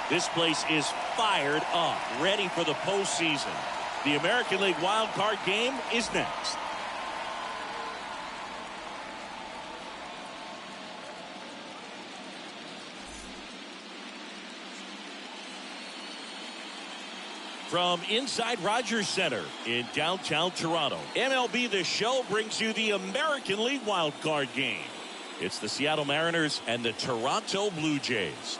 This place is fired up, ready for the postseason. The American League wild card game is next. From inside Rogers Center in downtown Toronto, MLB The Show brings you the American League wild card game. It's the Seattle Mariners and the Toronto Blue Jays.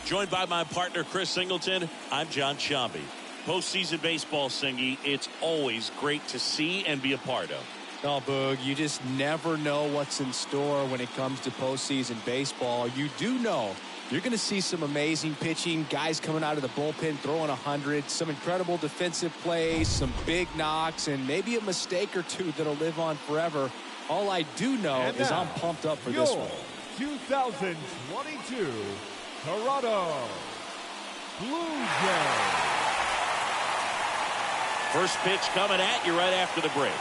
Joined by my partner, Chris Singleton, I'm John Shambi. Postseason baseball, Singy, it's always great to see and be a part of. Oh, Boog, you just never know what's in store when it comes to postseason baseball. You do know you're going to see some amazing pitching, guys coming out of the bullpen throwing 100, some incredible defensive plays, some big knocks, and maybe a mistake or two that'll live on forever. All I do know is I'm pumped up for this one. 2022 Toronto Blue Jays. First pitch coming at you right after the break.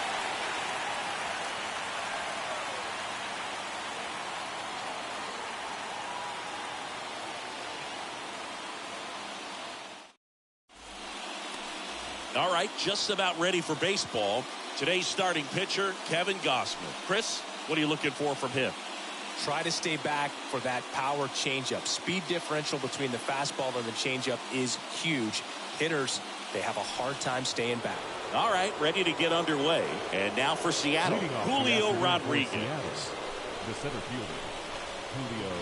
All right, just about ready for baseball. Today's starting pitcher, Kevin Gausman. Chris, what are you looking for from him? Try to stay back for that power changeup. Speed differential between the fastball and the changeup is huge. Hitters, they have a hard time staying back. All right, ready to get underway. And now for Seattle, Julio Rodriguez. The center fielder, Julio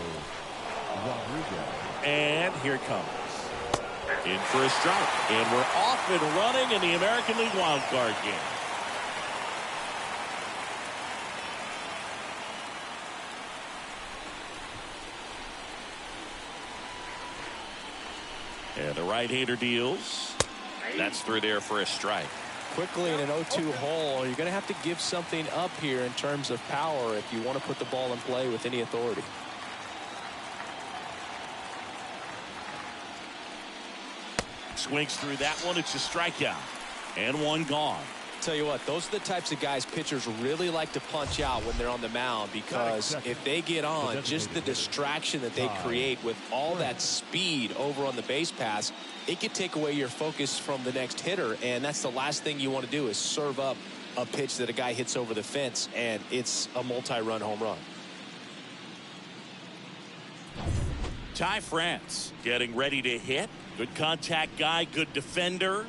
Rodriguez. And here it comes. In for a strike. And we're off and running in the American League wild card game. And the right-hander deals. That's through there for a strike. Quickly in an 0-2 hole, you're going to have to give something up here in terms of power if you want to put the ball in play with any authority. Swings through that one. It's a strikeout. And one gone. Tell you what, those are the types of guys pitchers really like to punch out when they're on the mound, because if they get on, just the distraction that they create with all that speed over on the base pass, it could take away your focus from the next hitter, and that's the last thing you want to do is serve up a pitch that a guy hits over the fence, and it's a multi-run home run. Ty France getting ready to hit. Good contact guy, good defender.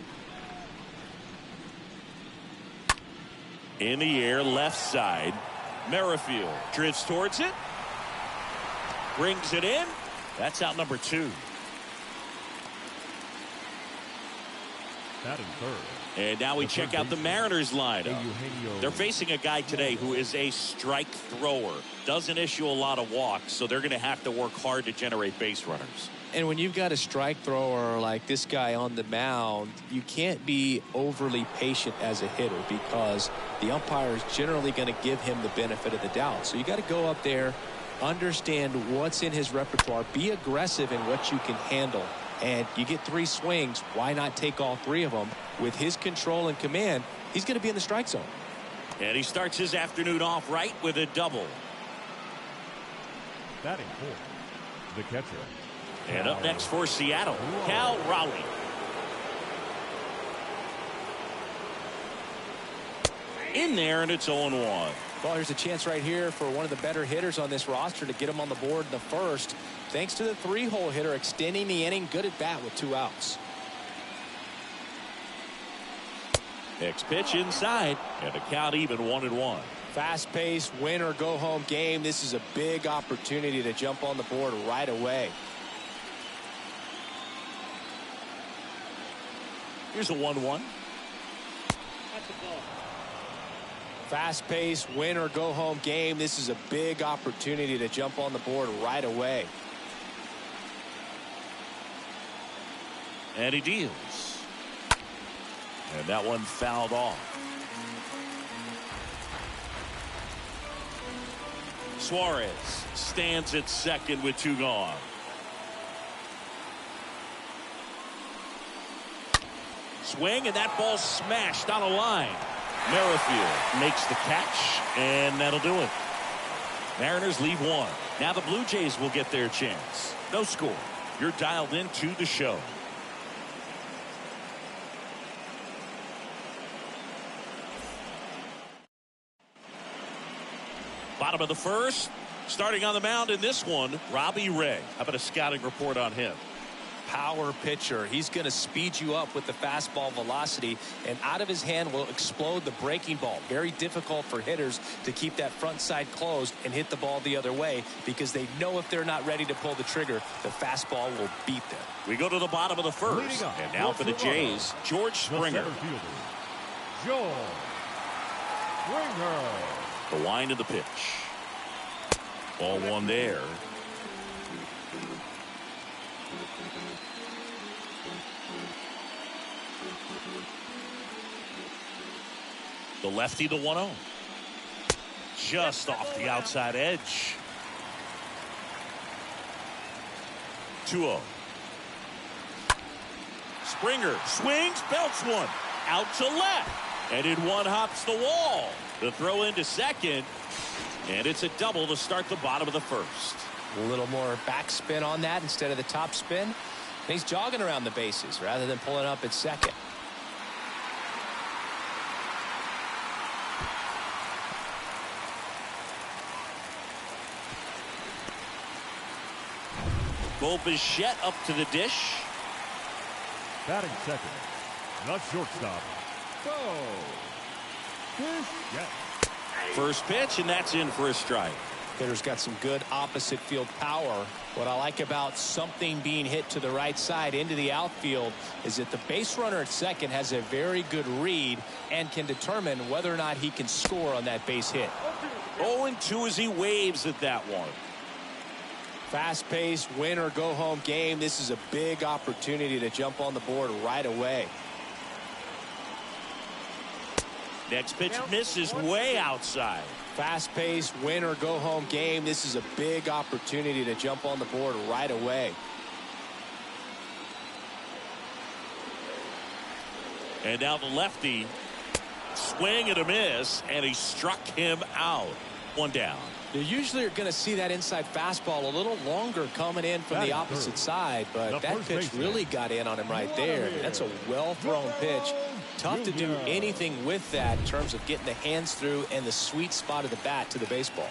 In the air, left side. Merrifield drifts towards it. Brings it in. That's out number 2. Batting third. And now we check out the Mariners lineup. They're facing a guy today who is a strike thrower. Doesn't issue a lot of walks, so they're going to have to work hard to generate base runners. And when you've got a strike thrower like this guy on the mound, you can't be overly patient as a hitter, because the umpire is generally going to give him the benefit of the doubt. So you got to go up there, understand what's in his repertoire, be aggressive in what you can handle. And you get 3 swings, why not take all 3 of them? With his control and command, he's going to be in the strike zone. And he starts his afternoon off right with a double. Batting fourth, the catcher. And up next for Seattle, Cal Raleigh. In there, and it's 0-1. Well, there's a chance right here for one of the better hitters on this roster to get him on the board in the first, thanks to the 3-hole hitter extending the inning. Good at bat with 2 outs. Next pitch inside, and the count even 1-1. Fast-paced, win or go home game. This is a big opportunity to jump on the board right away. Here's a 1-1. Fast-paced, win or go home game. This is a big opportunity to jump on the board right away. And he deals. And that one fouled off. Suarez stands at second with 2 gone. Swing, and that ball smashed on a line. Merrifield makes the catch, and that'll do it. Mariners leave 1. Now the Blue Jays will get their chance. No score. You're dialed into the show. Bottom of the first. Starting on the mound in this one, Robbie Ray. How about a scouting report on him? Power pitcher. He's going to speed you up with the fastball velocity, and out of his hand will explode the breaking ball. Very difficult for hitters to keep that front side closed and hit the ball the other way, because they know if they're not ready to pull the trigger, the fastball will beat them. We go to the bottom of the first, and now for the Jays, George Springer. George Springer. The wind of the pitch. Ball one there. The lefty, the 1-0. Just off the outside edge. 2-0. Springer swings, belts one. Out to left. And in one hops the wall. The throw into second. And it's a double to start the bottom of the first. A little more backspin on that instead of the top spin. And he's jogging around the bases rather than pulling up at second. Bo Bichette up to the dish. Batting second, the shortstop, Bo Bichette. First pitch, and that's in for a strike. Hitter's got some good opposite field power. What I like about something being hit to the right side into the outfield is that the base runner at second has a very good read and can determine whether or not he can score on that base hit. 0-2 as he waves at that one. Fast-paced, win or go home game. This is a big opportunity to jump on the board right away. Next pitch misses way outside. Fast-paced, win or go home game. This is a big opportunity to jump on the board right away. And now the lefty. Swing and a miss, and he struck him out. One down. You usually are going to see that inside fastball a little longer coming in from the opposite side, but that pitch really got in on him right there. That's a well-thrown pitch. Tough to do anything with that in terms of getting the hands through and the sweet spot of the bat to the baseball.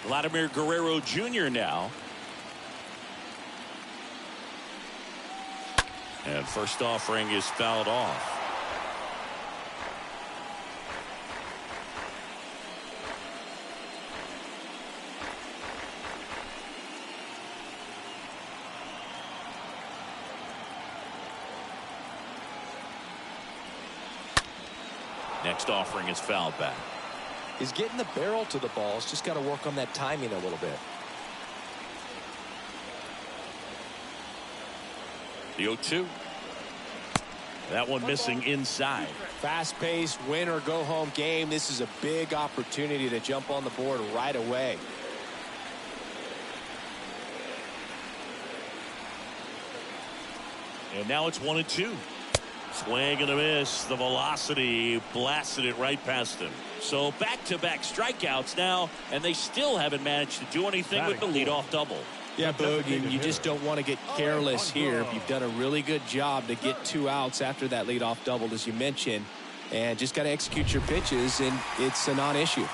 Vladimir Guerrero Jr. now. And first offering is fouled off. Next offering is fouled back. He's getting the barrel to the ball. He's just got to work on that timing a little bit. The 0-2. That one missing inside. Fast-paced, win or go home game. This is a big opportunity to jump on the board right away. And now it's 1-2. Swing and a miss. The velocity blasted it right past him. So back-to-back strikeouts now, and they still haven't managed to do anything with the leadoff double. Yeah, Boog, you just don't want to get careless here. You've done a really good job to get 2 outs after that leadoff double, as you mentioned, and just got to execute your pitches, and it's a non-issue.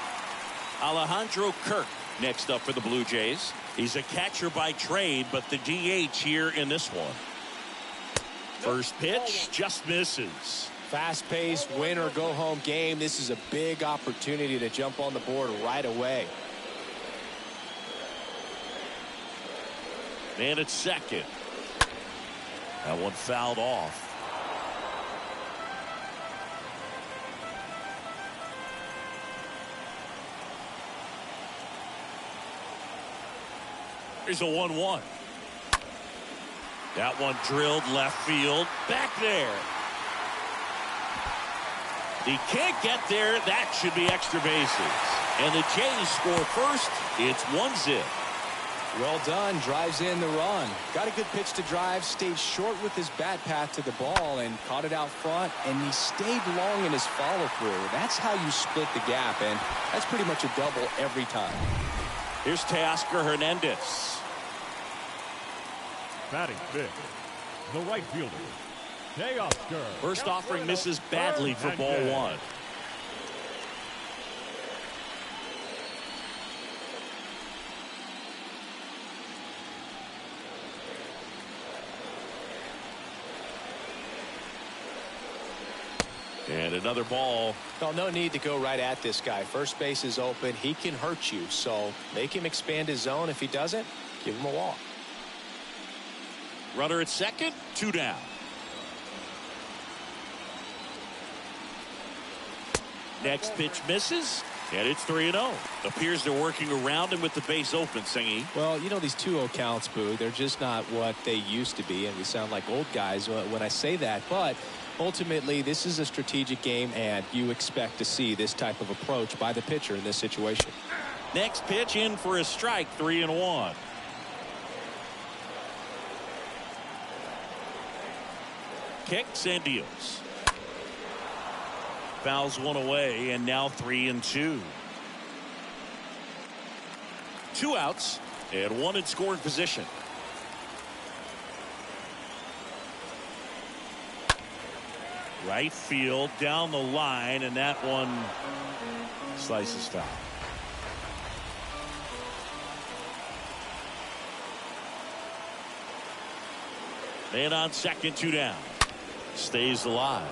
Alejandro Kirk next up for the Blue Jays. He's a catcher by trade, but the DH here in this one. First pitch just misses. Fast-paced, win or go home game. This is a big opportunity to jump on the board right away. Man at second. That one fouled off. Here's a 1-1. That one drilled left field. Back there. He can't get there. That should be extra bases. And the Jays score first. It's 1-0. Well done. Drives in the run. Got a good pitch to drive. Stayed short with his bat path to the ball and caught it out front. And he stayed long in his follow through. That's how you split the gap. And that's pretty much a double every time. Here's Teoscar Hernandez. Batting fifth, the right fielder, Teoscar. First offering misses badly for ball one. And another ball. Well, no need to go right at this guy. First base is open. He can hurt you. So make him expand his zone. If he doesn't, give him a walk. Runner at second, 2 down. Next pitch misses, and it's 3-0. Appears they're working around him with the base open, Singy. Well, you know, these 2-0 counts, Boo, they're just not what they used to be, and we sound like old guys when I say that. But ultimately, this is a strategic game, and you expect to see this type of approach by the pitcher in this situation. Next pitch in for a strike, 3-1. Kicks and deals. Fouls one away, and now 3-2. 2 outs and 1 in scoring position. Right field down the line, and that one slices foul. Man on second, 2 down. Stays alive.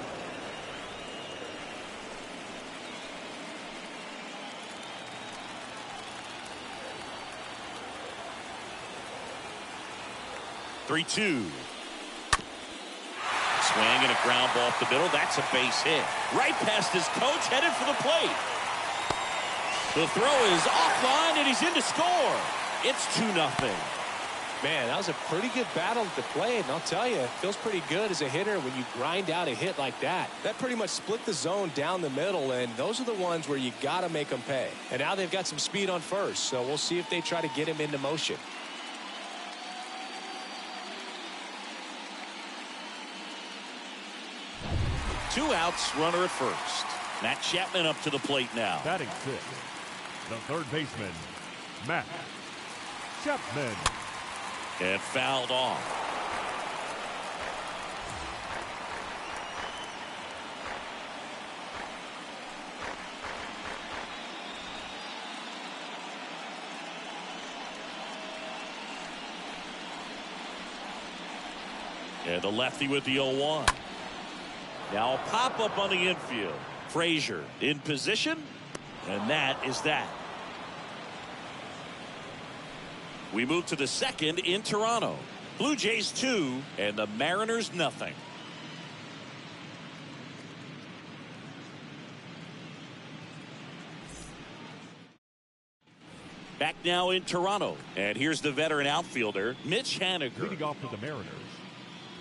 Three, 2. Swing and a ground ball up the middle. That's a base hit. Right past his coach, headed for the plate. The throw is offline, and he's in to score. It's 2-0. Man, that was a pretty good battle at the plate, and I'll tell you, it feels pretty good as a hitter when you grind out a hit like that. That pretty much split the zone down the middle, and those are the ones where you got to make them pay. And now they've got some speed on first, so we'll see if they try to get him into motion. Two outs, runner at first. Matt Chapman up to the plate now. Batting sixth, the third baseman, Matt Chapman. And fouled off. And the lefty with the 0-1. Now a pop-up on the infield. Frazier in position, and that is that. We move to the second in Toronto. Blue Jays 2 and the Mariners nothing. Back now in Toronto, and here's the veteran outfielder Mitch Haniger. Leading off for the Mariners,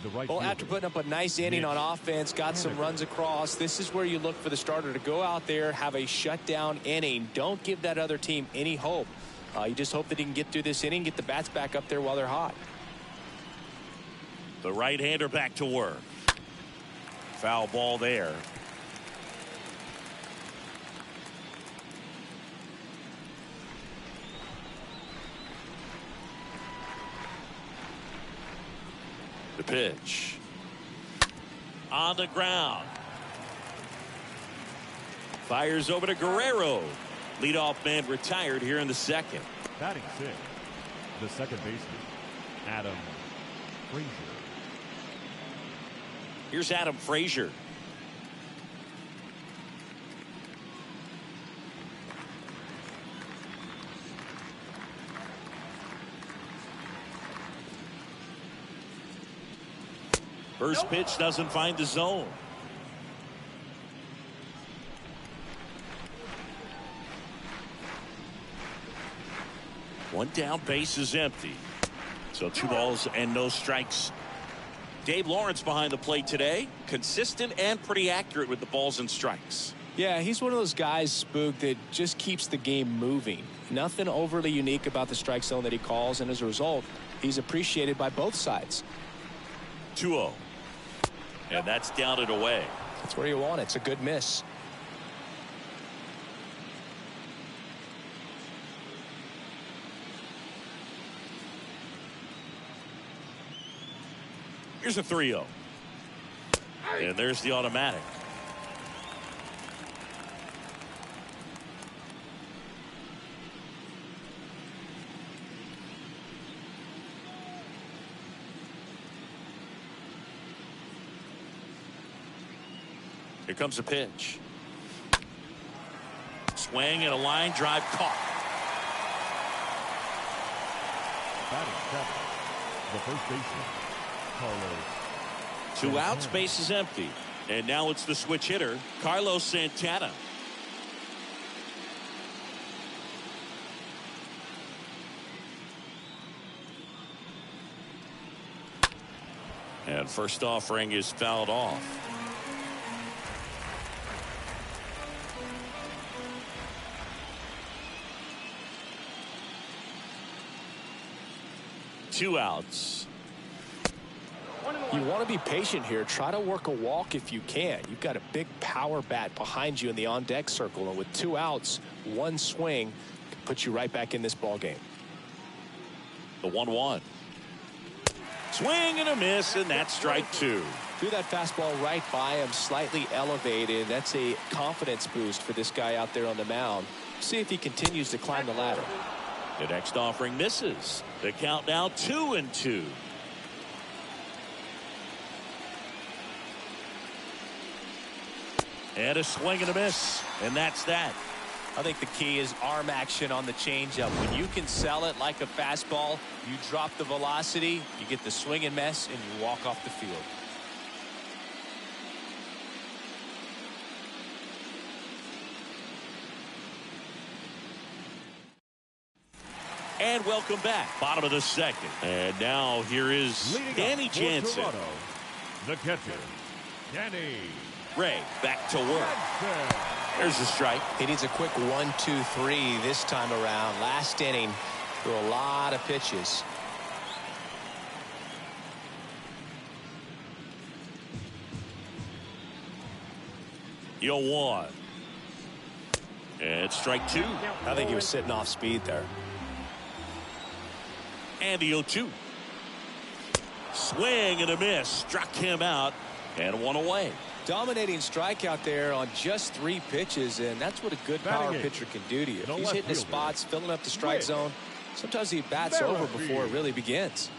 the right Well, fielder, after putting up a nice inning on offense, got some runs across, this is where you look for the starter to go out there, have a shutdown inning. Don't give that other team any hope. You just hope that he can get through this inning, get the bats back up there while they're hot. The right-hander back to work. Foul ball there. The pitch. On the ground. Fires over to Guerrero. Leadoff man retired here in the second. batting sixth, the second baseman, Adam Frazier. Here's Adam Frazier. First pitch doesn't find the zone. One down, base is empty. So 2 balls and no strikes. Dave Lawrence behind the plate today. Consistent and pretty accurate with the balls and strikes. Yeah, he's one of those guys, Spook, that just keeps the game moving. Nothing overly unique about the strike zone that he calls, and as a result, he's appreciated by both sides. 2-0. And that's down and away. That's where you want it. It's a good miss. Here's a 3-0. And there's the automatic. Here comes a pitch. Swing and a line drive caught. Batting 7, the first baseman, Carlos. 2 outs, base is empty. And now it's the switch hitter, Carlos Santana. And first offering is fouled off. Two outs. You want to be patient here. Try to work a walk if you can. You've got a big power bat behind you in the on-deck circle, and with 2 outs, 1 swing can put you right back in this ball game. The 1-1. Swing and a miss, and that's strike 2. Threw that fastball right by him, slightly elevated. That's a confidence boost for this guy out there on the mound. See if he continues to climb the ladder. The next offering misses. The count now 2-2. And a swing and a miss, and that's that. I think the key is arm action on the changeup. When you can sell it like a fastball, you drop the velocity, you get the swing and miss, and you walk off the field. And welcome back. Bottom of the second. And now here is Danny Jansen. The catcher, Danny. Ray back to work. There's a strike. He needs a quick 1-2-3 this time around. Last inning, threw a lot of pitches. Yo, 1. And strike 2. I think he was sitting off speed there. And the 0-2. Swing and a miss. Struck him out. And 1 away. Dominating strikeout there on just 3 pitches, and that's what a good power pitcher can do to you. If he's hitting his spots, filling up the strike zone, sometimes he bats over before it really begins.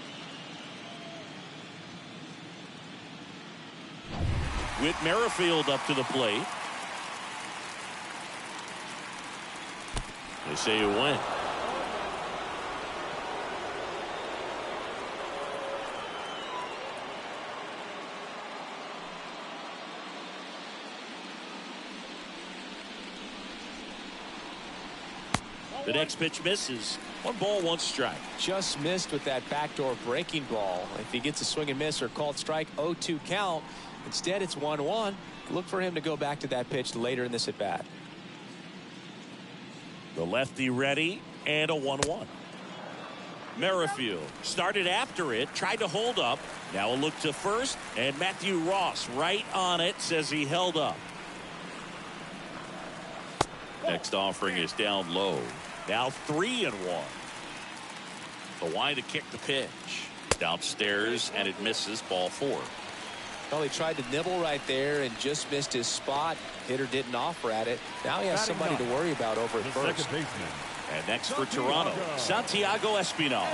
Whit Merrifield up to the plate. They say you win. The next pitch misses. 1 ball, 1 strike. Just missed with that backdoor breaking ball. If he gets a swing and miss or called strike, 0-2 count. Instead, it's 1-1. Look for him to go back to that pitch later in this at bat. The lefty ready, and a 1-1. Merrifield started after it, tried to hold up. Now a look to first, and Matthew Ross right on it, says he held up. Next offering is down low. Now 3-1. The wind to kick the pitch. Downstairs, and it misses, ball 4. Well, he tried to nibble right there and just missed his spot. Hitter didn't offer at it. Now he has somebody to worry about over at first. And next for Toronto, Santiago Espinal.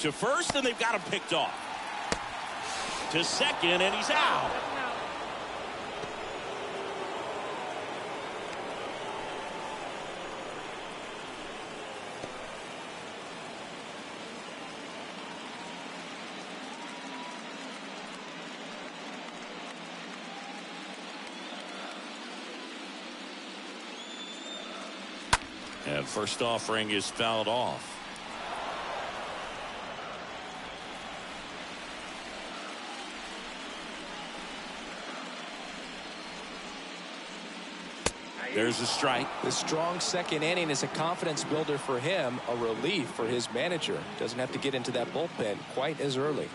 To first, and they've got him picked off. To second, and he's out. And first offering is fouled off. There's a strike. The strong second inning is a confidence builder for him, a relief for his manager. Doesn't have to get into that bullpen quite as early.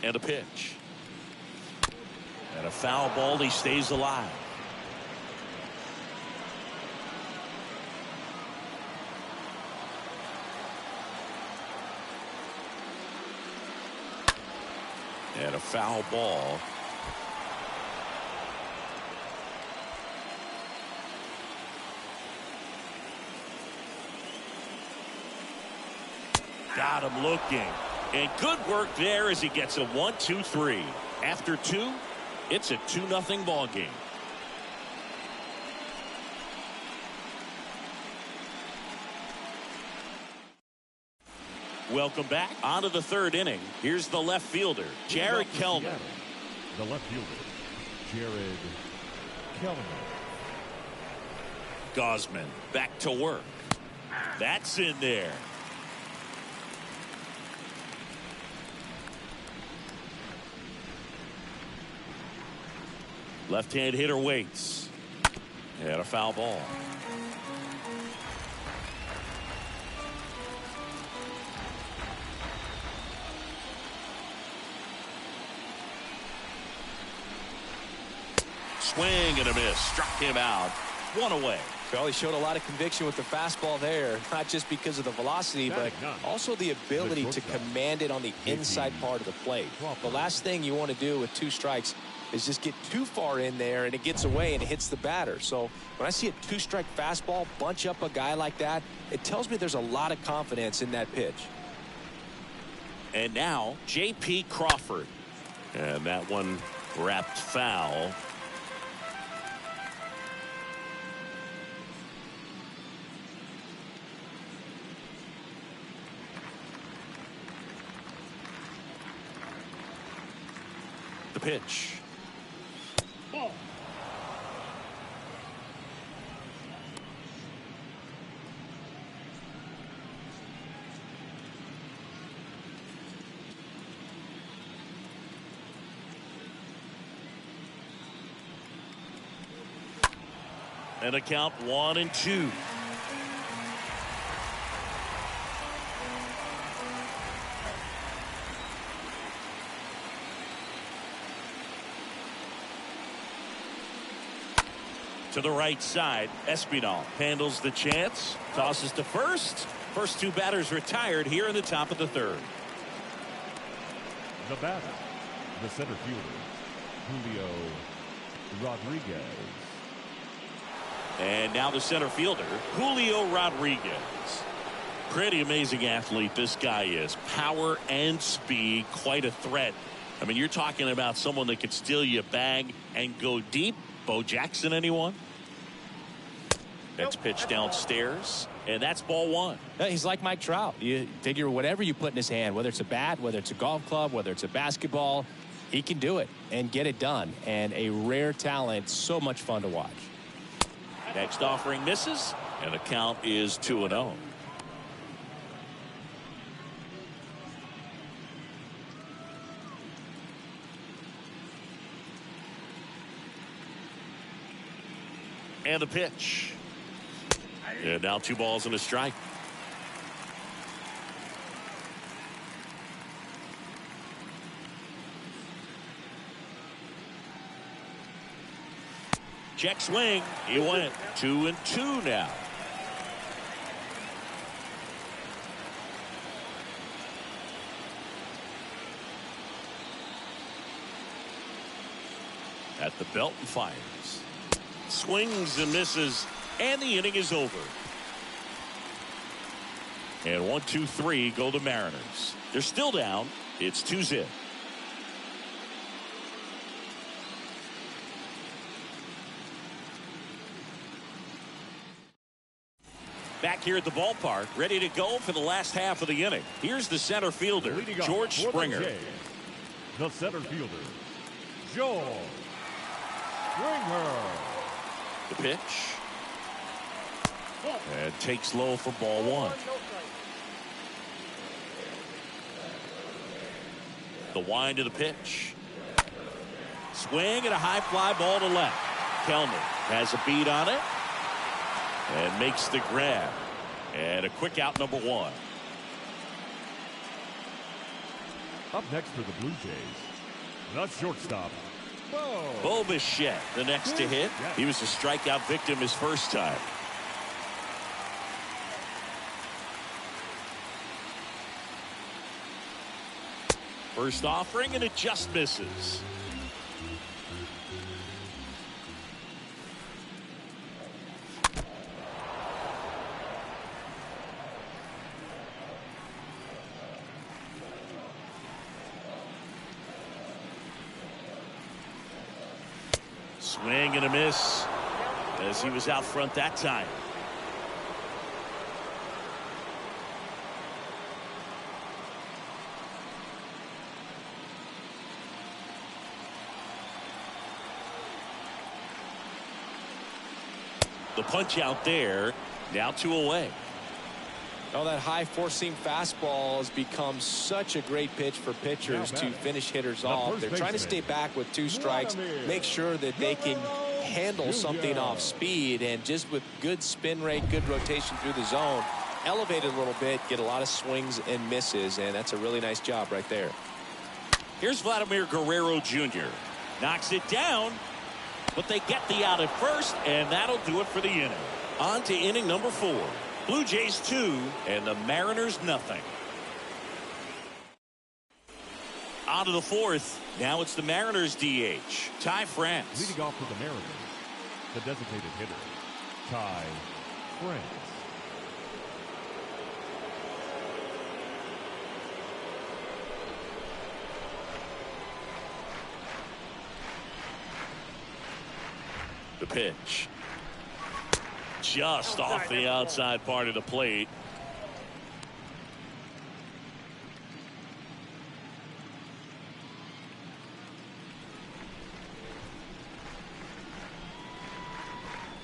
And a pitch. And a foul ball. He stays alive. And a foul ball. Got him looking. And good work there as he gets a 1-2-3. After 2, it's a 2-0 ball game. Welcome back. On to the 3rd inning. Here's the left fielder, Jared Kellner. The left fielder, Jared Kellner. Gosman back to work. That's in there. Left-hand hitter waits. And a foul ball. Swing and a miss. Struck him out. 1 away. Well, he showed a lot of conviction with the fastball there, not just because of the velocity, but also the ability to command it on the inside part of the plate. The last thing you want to do with 2 strikes is just get too far in there and it gets away and it hits the batter. So when I see a 2-strike fastball bunch up a guy like that, it tells me there's a lot of confidence in that pitch. And now J.P. Crawford. And that one wrapped foul. The pitch. Ball. And a count 1-2. To the right side, Espinal handles the chance, tosses to first. First 2 batters retired here in the top of the 3rd. The batter, the center fielder, Julio Rodriguez. And now the center fielder, Julio Rodriguez. Pretty amazing athlete this guy is. Power and speed, quite a threat. I mean, you're talking about someone that could steal you a bag and go deep. Bo Jackson, anyone? That's pitched downstairs, and that's ball 1. Yeah, he's like Mike Trout. You figure whatever you put in his hand, whether it's a bat, whether it's a golf club, whether it's a basketball, he can do it and get it done. And a rare talent, so much fun to watch. Next offering misses, and the count is 2-0. And the pitch. And now 2 balls and a strike. Check swing. He went 2-2 now. At the belt and fires. Swings and misses, and the inning is over. And 1-2-3 go the Mariners. They're still down. It's 2-0. Back here at the ballpark, ready to go for the last half of the inning. Here's the center fielder, George Springer. The center fielder, George Springer. The pitch. And takes low for ball 1. The wind of the pitch. Swing and a high fly ball to left. Kellner has a beat on it. And makes the grab. And a quick out, number 1. Up next for the Blue Jays, the shortstop, Bo Bichette, the next to hit. He was a strikeout victim his first time. First offering, and it just misses. Swing and a miss as he was out front that time. The punch out there. Now 2 away. Oh, that high four-seam fastball has become such a great pitch for pitchers to finish hitters off. They're trying to stay back with 2 strikes, make sure that they can handle something off speed, and just with good spin rate, good rotation through the zone, elevate it a little bit, get a lot of swings and misses, and that's a really nice job right there. Here's Vladimir Guerrero Jr. Knocks it down, but they get the out at first, and that'll do it for the inning. On to inning number 4. Blue Jays 2 and the Mariners nothing. On to the 4th. Now it's the Mariners DH, Ty France. Leading off for the Mariners, the designated hitter, Ty France. The pitch. Just off the outside part of the plate.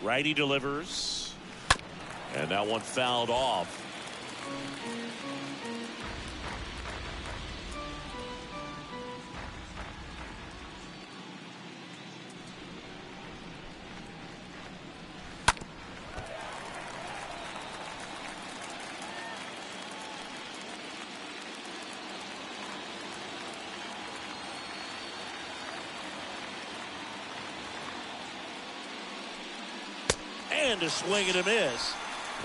Righty delivers. And that one fouled off. And a swing and a miss.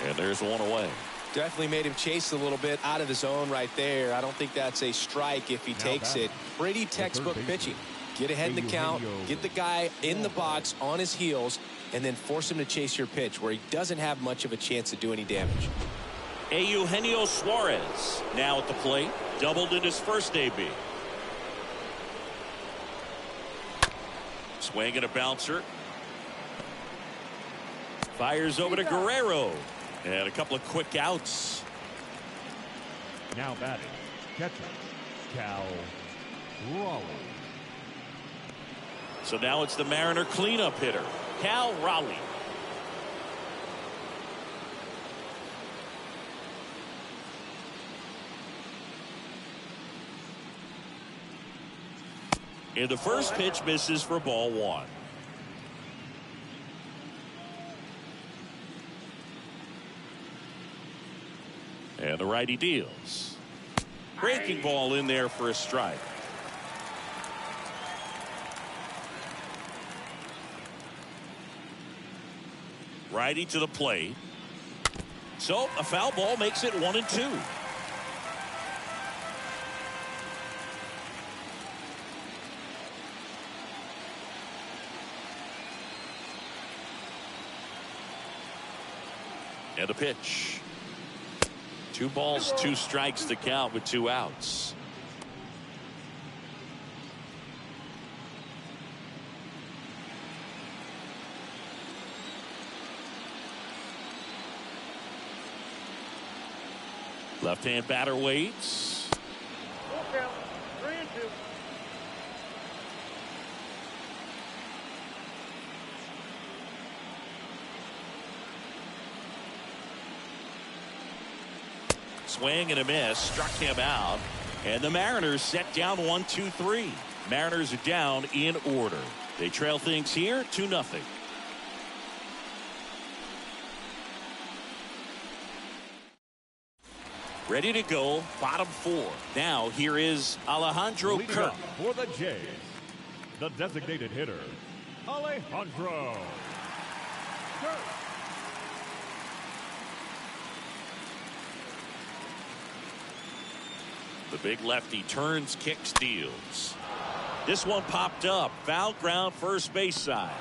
And there's one away. Definitely made him chase a little bit out of the zone right there. I don't think that's a strike if he takes it. Pretty textbook pitching. Get ahead in the count, get the guy in the box on his heels, and then force him to chase your pitch where he doesn't have much of a chance to do any damage. Eugenio Suarez now at the plate. Doubled in his first AB. Swing and a bouncer. Fires over to Guerrero. And a couple of quick outs. Now batting, catcher, Cal Raleigh. So now it's the Mariner cleanup hitter, Cal Raleigh. And the first pitch misses for ball 1. And the righty deals. Breaking ball in there for a strike. Righty to the plate. So a foul ball makes it 1-2. And a pitch. 2 balls, 2 strikes to count with 2 outs. Left-hand batter waits. 3-2. Swing and a miss, struck him out, and the Mariners set down 1-2-3. Mariners are down in order. They trail things here 2-0. Ready to go, bottom 4. Now here is Alejandro Leading Kirk. up for the Jays, the designated hitter, Alejandro Kirk. The big lefty turns, kicks, deals. This one popped up. Foul ground, first base side.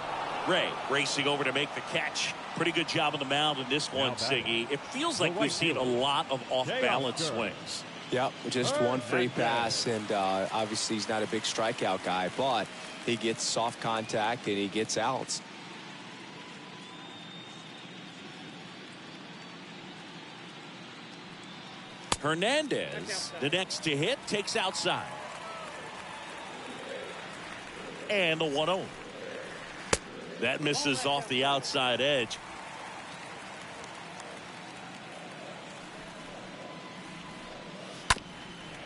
Ray racing over to make the catch. Pretty good job on the mound in this one, Siggy. It feels like we've seen a lot of off-balance swings. Yep, just one free pass, and obviously he's not a big strikeout guy, but he gets soft contact and he gets outs. Hernandez, the next to hit, takes outside. And the 1-0. That misses off the outside edge.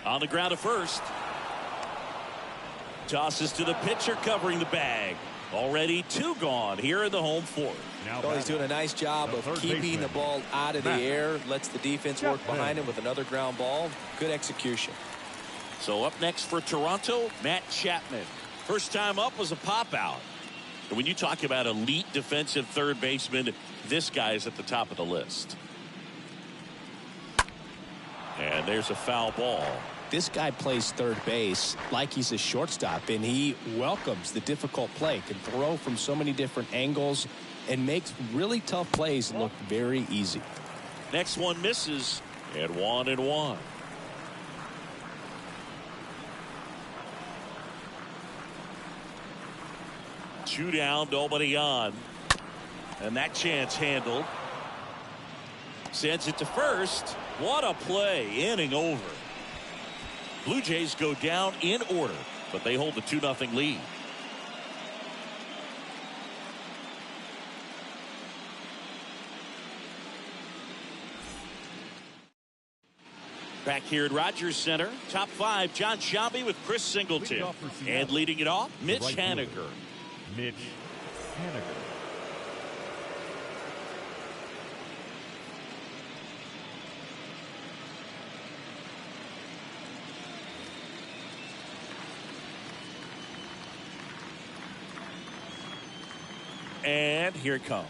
On the ground to first. Tosses to the pitcher covering the bag. Already 2 gone here in the home 4th. Oh, he's doing a nice job of keeping the ball out of the air. Lets the defense work behind him with another ground ball. Good execution. So up next for Toronto, Matt Chapman. First time up was a pop out. And when you talk about elite defensive third baseman, this guy is at the top of the list. And there's a foul ball. This guy plays third base like he's a shortstop, and he welcomes the difficult play, can throw from so many different angles, and makes really tough plays look very easy. Next one misses, and 1-1. Two down, nobody on. And that chance handled. Sends it to first. What a play. Inning over. Blue Jays go down in order, but they hold the 2-0 lead. Back here at Rogers Center, top 5, John Sciambi with Chris Singleton. And leading it off, Mitch Haniger. Mitch Haniger. And here it comes.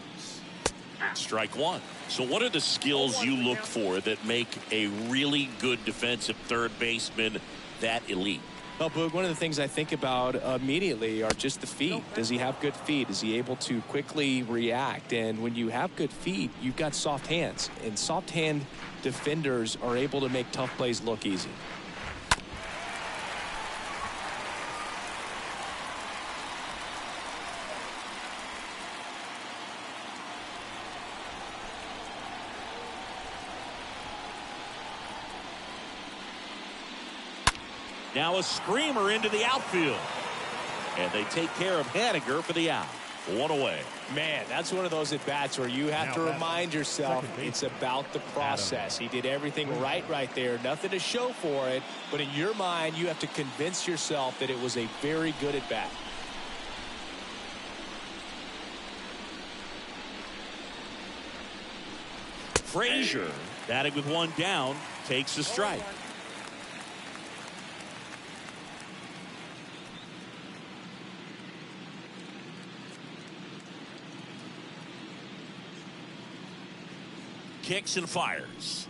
Strike 1. So what are the skills you look for that make a really good defensive third baseman that elite? Well, Boog, one of the things I think about immediately are just the feet. Does he have good feet? Is he able to quickly react? And when you have good feet, you've got soft hands. And soft hand defenders are able to make tough plays look easy. Now a screamer into the outfield. And they take care of Haniger for the out. 1 away. Man, that's one of those at-bats where you have to remind yourself it's about the process. He did everything right there. Nothing to show for it. But in your mind, you have to convince yourself that it was a very good at-bat. Frazier, batting with 1 down, takes a strike. Kicks and fires.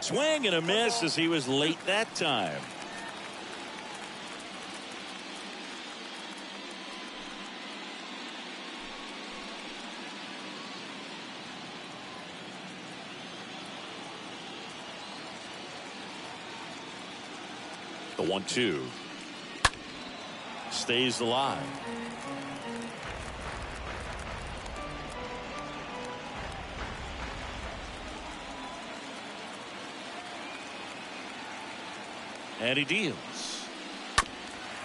Swing and a miss as he was late that time. The 1-2 stays alive. And he deals.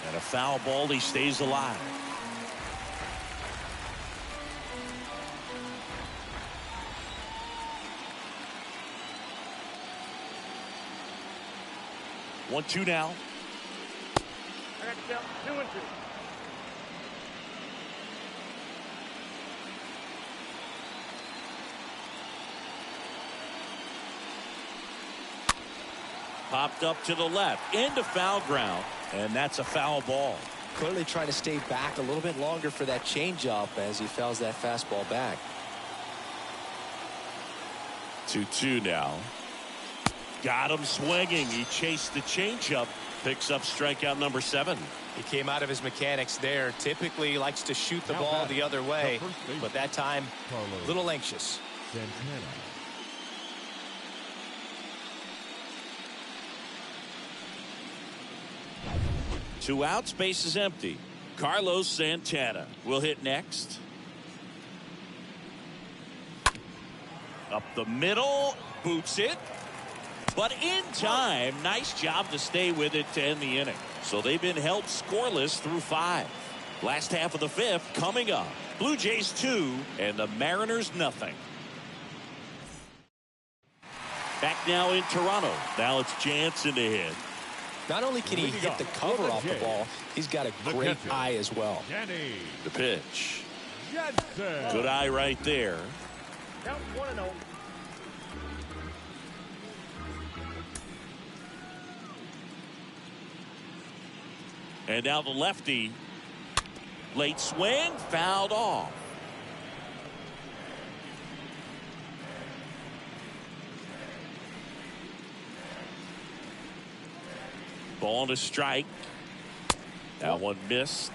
And a foul ball, he stays alive. 1-2 now. I got you down 2-2. Popped up to the left into foul ground, and that's a foul ball. Clearly trying to stay back a little bit longer for that changeup as he fouls that fastball back. 2-2 now. Got him swinging. He chased the changeup. Picks up strikeout number 7. He came out of his mechanics there. Typically he likes to shoot the ball the other way, but that time a little anxious. Santana. 2 outs, base is empty. Carlos Santana will hit next. Up the middle, boots it, but in time. Nice job to stay with it to end the inning. So they've been held scoreless through 5. Last half of the 5th coming up. Blue Jays 2 and the Mariners nothing. Back now in Toronto. Now it's Jansen to hit. Not only can he hit the cover off the ball, he's got a great eye as well. The pitch. Jansen. Good eye right there. Count 1-0. And now the lefty. Late swing, fouled off. Ball to strike. That one missed.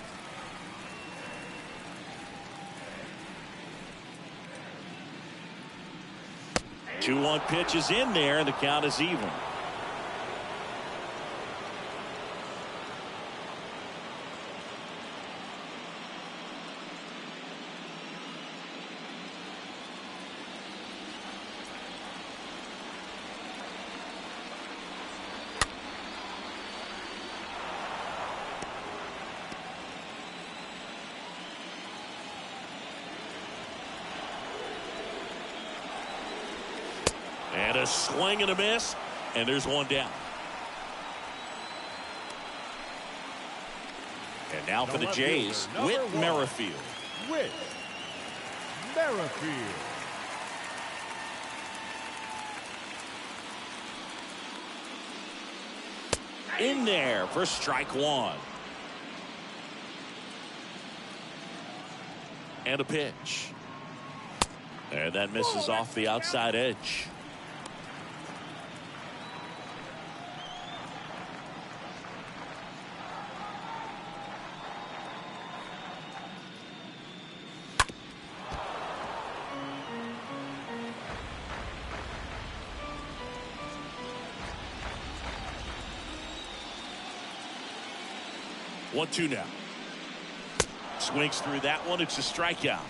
Two 1 pitch is in there, and the count is even. And a swing and a miss, and there's one down. And now for the Jays, Whit Merrifield. Whit Merrifield. In there for strike 1. And a pitch. And that misses off the outside edge. One, 2 now. Swings through that one. It's a strikeout.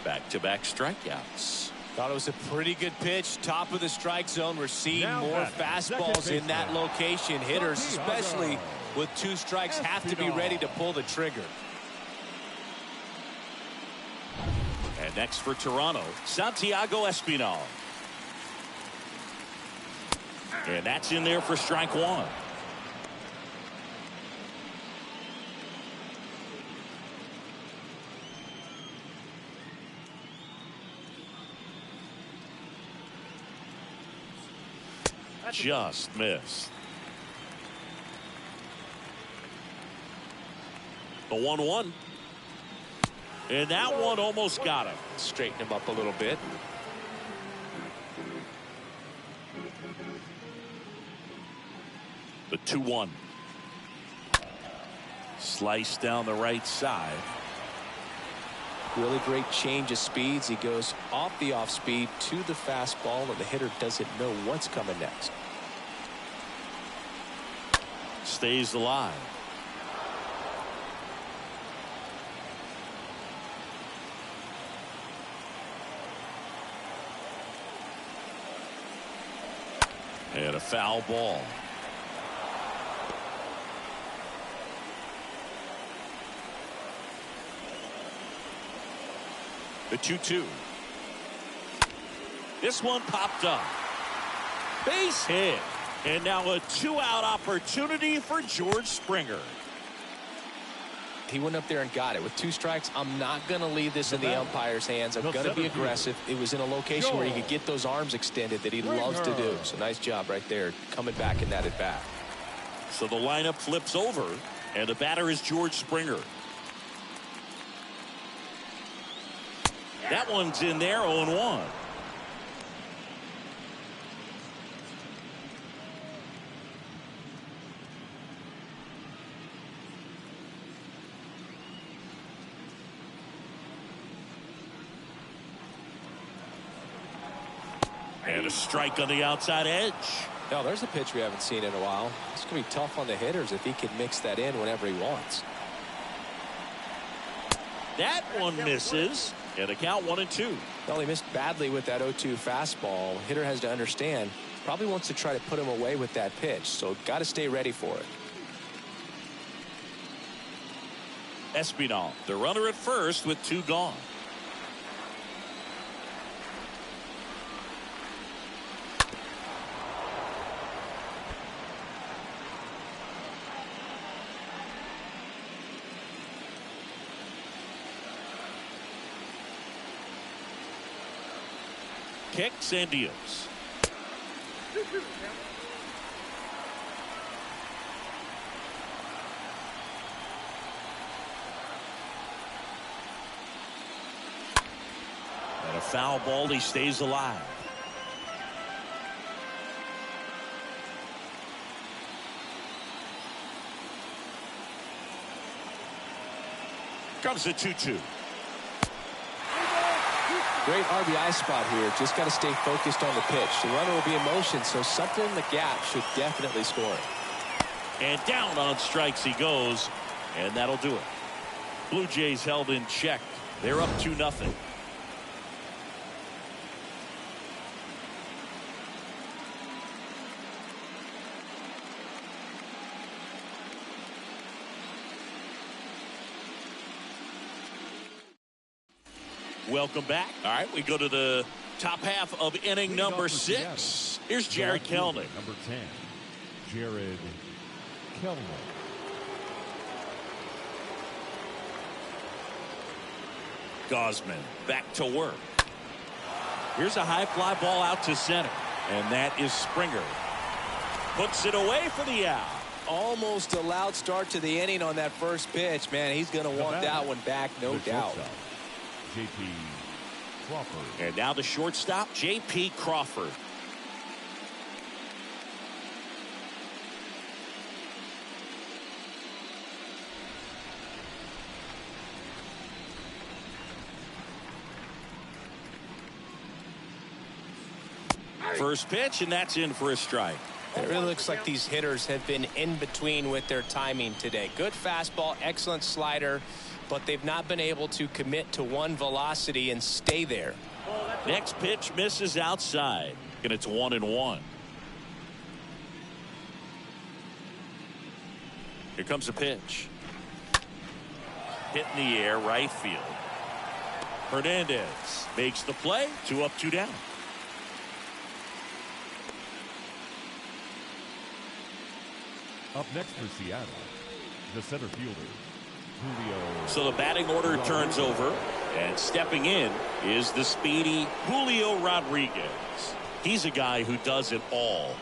Back-to-back strikeouts. Thought it was a pretty good pitch. Top of the strike zone. We're seeing Now more back, fastballs in that location. Hitters, especially with 2 strikes, have to be ready to pull the trigger. And next for Toronto, Santiago Espinal. And that's in there for strike 1. Just missed. The 1-1. And that one almost got him. Straighten him up a little bit. The 2-1. Slice down the right side. Really great change of speeds. He goes off the off speed to the fastball, and the hitter doesn't know what's coming next. Stays alive. And a foul ball. The 2-2. This one popped up. Base hit. And now a 2-out opportunity for George Springer. He went up there and got it. With 2 strikes, I'm not going to leave this in the umpire's hands. I'm going to be aggressive. It was in a location where he could get those arms extended that he loves to do. So nice job right there, coming back in that at-bat. So the lineup flips over, and the batter is George Springer. That one's in there, 0-1. And a strike on the outside edge. No, there's a pitch we haven't seen in a while. It's going to be tough on the hitters if he can mix that in whenever he wants. That one misses. And a count 1-2. Well, he missed badly with that 0-2 fastball. Hitter has to understand, probably wants to try to put him away with that pitch. So got to stay ready for it. Espinal, the runner at first with 2 gone. Kicks and deals. And a foul ball, he stays alive. Comes the 2-2. Great RBI spot here. Just got to stay focused on the pitch. The runner will be in motion, so something in the gap should definitely score it. And down on strikes he goes, and that'll do it. Blue Jays held in check. They're up 2-0. Welcome back. All right, we go to the top half of inning number 6. Here's Jared Kelnick. Number 10, Jared Kelnick. Gosman back to work. Here's a high fly ball out to center, and that is Springer. Puts it away for the out. Almost a loud start to the inning on that first pitch. Man, he's going to want that one back, no doubt. J.P. Crawford. And now the shortstop, J.P. Crawford. First pitch, and that's in for a strike. It really looks like these hitters have been in between with their timing today. Good fastball, excellent slider, but they've not been able to commit to one velocity and stay there. Next pitch misses outside, and it's 1-1. Here comes the pitch. Hit in the air, right field. Hernandez makes the play. 2 up, 2 down. Up next for Seattle, the center fielder, Julio. So the batting order turns over, and stepping in is the speedy Julio Rodriguez. He's a guy who does it all.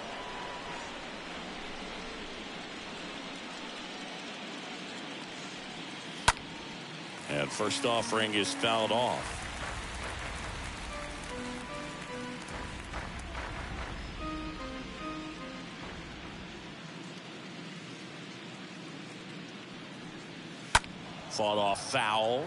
And first offering is fouled off. Fought off foul.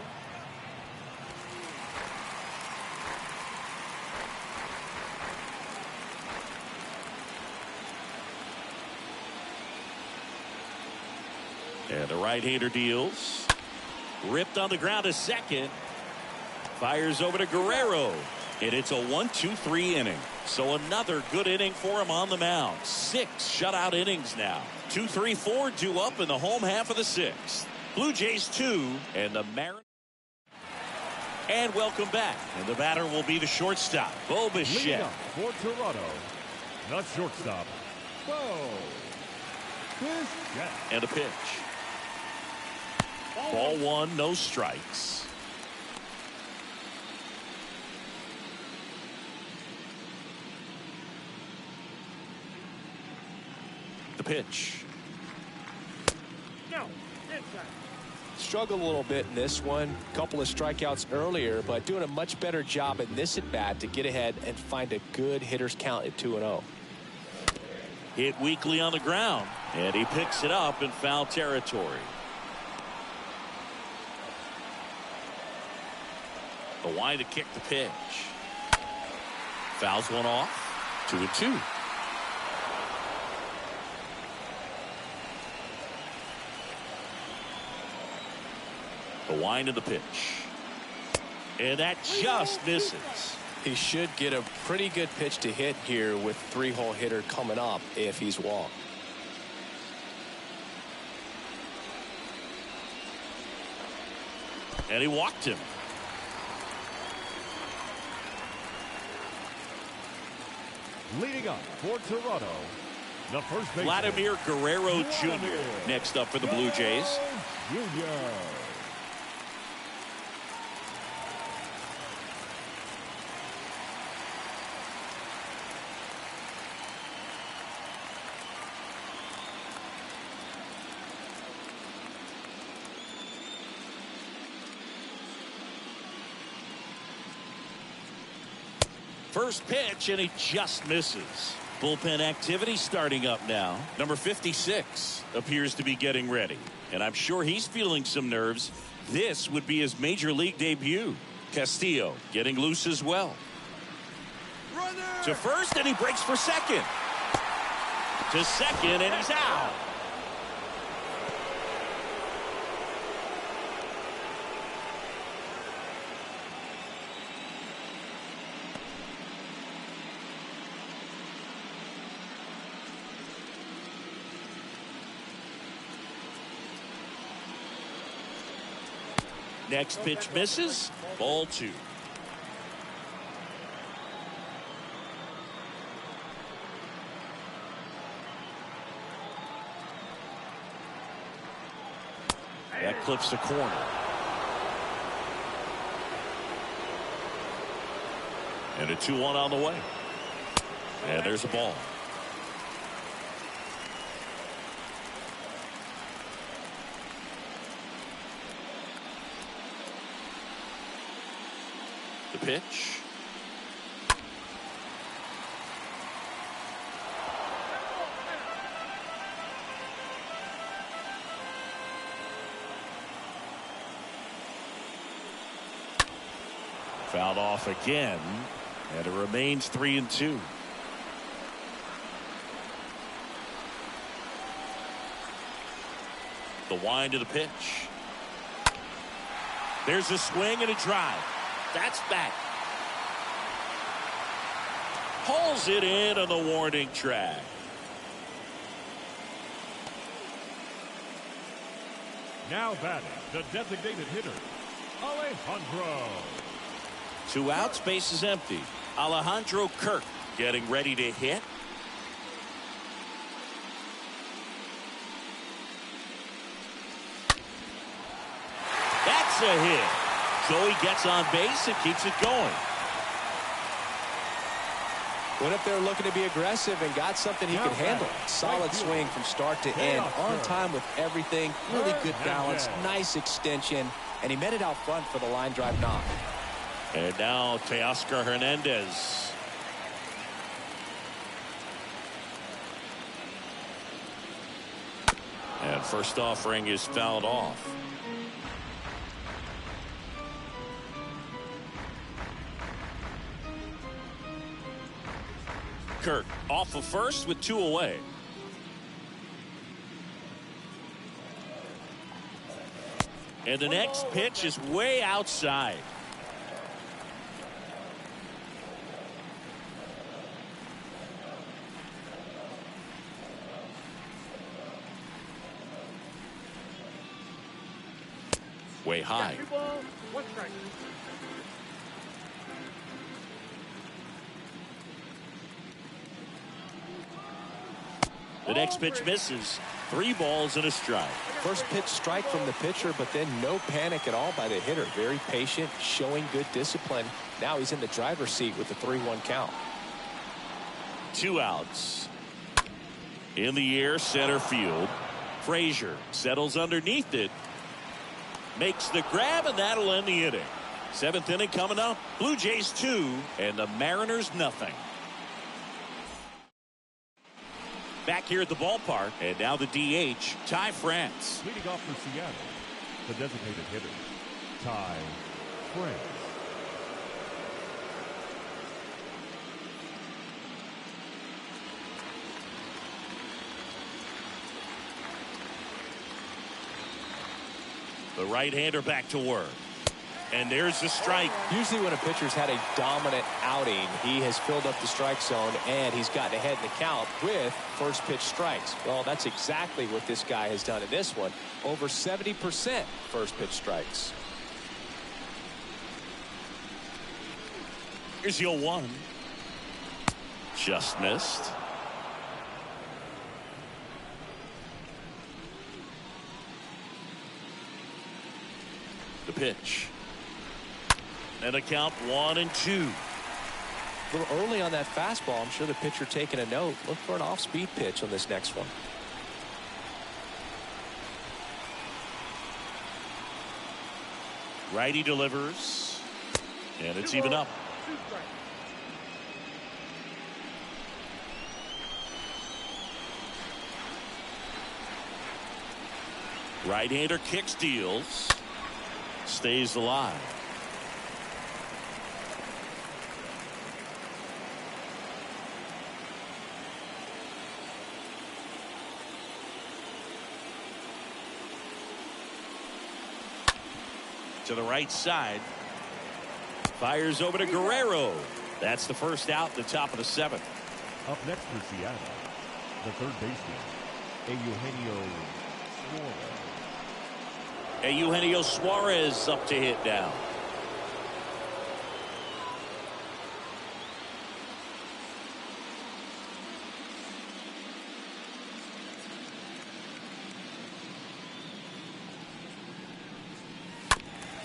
And the right-hander deals. Ripped on the ground to second. Fires over to Guerrero. And it's a 1-2-3 inning. So another good inning for him on the mound. 6 shutout innings now. 2, 3, 4 due up in the home half of the 6th. Blue Jays 2 and the Mariners. And welcome back. And the batter will be the shortstop, Bo Bichette. For Toronto, the shortstop, Whoa. And a pitch. Ball one, no strikes. The pitch. No. Inside. Struggled a little bit in this one. Couple of strikeouts earlier, but doing a much better job in this at bat to get ahead and find a good hitter's count at 2-0. Hit weakly on the ground, and he picks it up in foul territory. The wind to kick the pitch. Fouls one off. 2-2. The wind of the pitch. And that just misses. He should get a pretty good pitch to hit here with 3-hole hitter coming up if he's walked. And he walked him. Leading up for Toronto, the first baseman, Vladimir Guerrero Jr. next up for the Blue Jays. Jr. First pitch, and he just misses. Bullpen activity starting up now. Number 56 appears to be getting ready, and I'm sure he's feeling some nerves. This would be his major league debut. Castillo getting loose as well. Runner. To first, and he breaks for second. To second, and he's out. Next pitch misses. Ball two. That clips the corner. And a 2-1 on the way. And there's a ball. The pitch. Fouled off again, and it remains 3-2. The wind to the pitch. There's a swing and a drive. That's back. Pulls it in on the warning track. Now batting, the designated hitter, Alejandro. 2 outs, base is empty. Alejandro Kirk getting ready to hit. That's a hit. So he gets on base and keeps it going. Went up there looking to be aggressive and got something he could handle. Solid swing from start to end. On time with everything. Really good balance. Nice extension. And he met it out front for the line drive knock. And now Teoscar Hernandez. And first offering is fouled off. Kirk off of first with 2 away. And the next pitch is way outside. Way high. 2 balls, 1 strike. The next pitch misses. 3 balls and a strike. First pitch strike from the pitcher, but then no panic at all by the hitter. Very patient, showing good discipline. Now he's in the driver's seat with the 3-1 count. 2 outs. In the air, center field. Frazier settles underneath it. Makes the grab, and that'll end the inning. 7th inning coming up. Blue Jays 2 and the Mariners nothing. Back here at the ballpark, and now the DH, Ty France. Leading off for Seattle, the designated hitter, Ty France. The right-hander back to work. And there's the strike. Usually when a pitcher's had a dominant outing, he has filled up the strike zone and he's gotten ahead in the count with first pitch strikes. Well, that's exactly what this guy has done in this one. Over 70% first pitch strikes. Here's the 0-1. Just missed. The pitch. And a count 1-2. A little early on that fastball. I'm sure the pitcher taking a note. Look for an off-speed pitch on this next one. Righty delivers. And it's even up. Right-hander kicks, deals. Stays alive. To the right side. Fires over to Guerrero. That's the first out at the top of the 7th. Up next for Seattle, the third baseman, Eugenio Suarez up to hit now.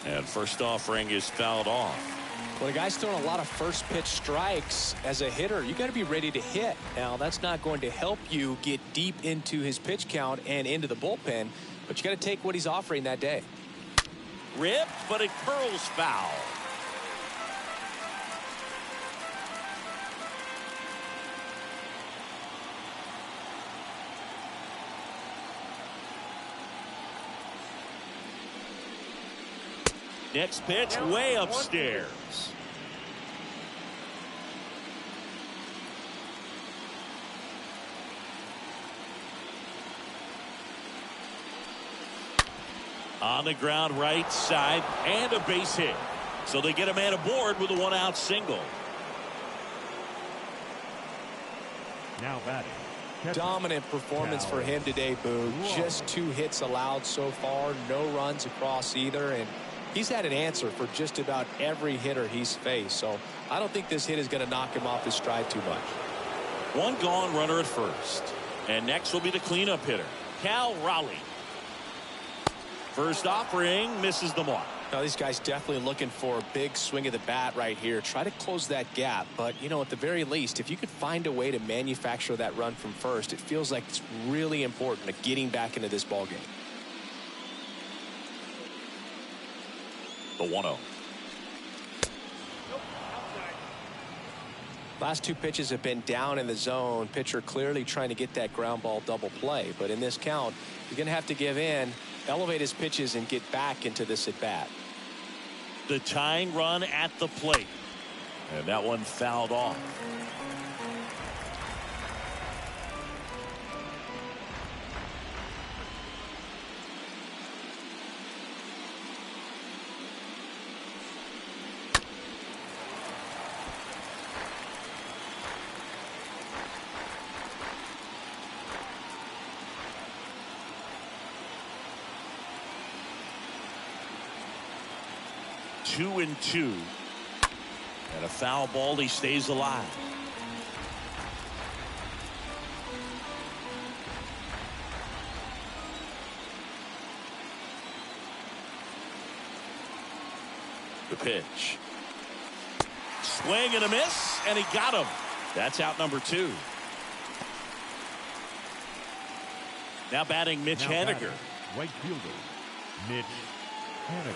And first offering is fouled off. When a guy's throwing a lot of first pitch strikes as a hitter, you got to be ready to hit. Now, that's not going to help you get deep into his pitch count and into the bullpen, but you got to take what he's offering that day. Ripped, but it curls foul. Next pitch way upstairs. On the ground right side and a base hit. So they get a man aboard with a 1-out single. now batting. Dominant performance for him today, Boo. Just 2 hits allowed so far, no runs across either, and he's had an answer for just about every hitter he's faced. So I don't think this hit is going to knock him off his stride too much. 1 gone, runner at first. And next will be the cleanup hitter, Cal Raleigh. First offering misses the mark. Now these guys definitely looking for a big swing of the bat right here. Try to close that gap. But, you know, at the very least, if you could find a way to manufacture that run from first, it feels like it's really important to getting back into this ball game. The 1-0. Last 2 pitches have been down in the zone. Pitcher clearly trying to get that ground ball double play. But in this count, you're going to have to give in, elevate his pitches, and get back into this at bat. The tying run at the plate. And that one fouled off. Two and 2. And a foul ball. He stays alive. The pitch. Swing and a miss, and he got him. That's out number 2. Now batting Mitch Haniger. Right fielder, Mitch Haniger.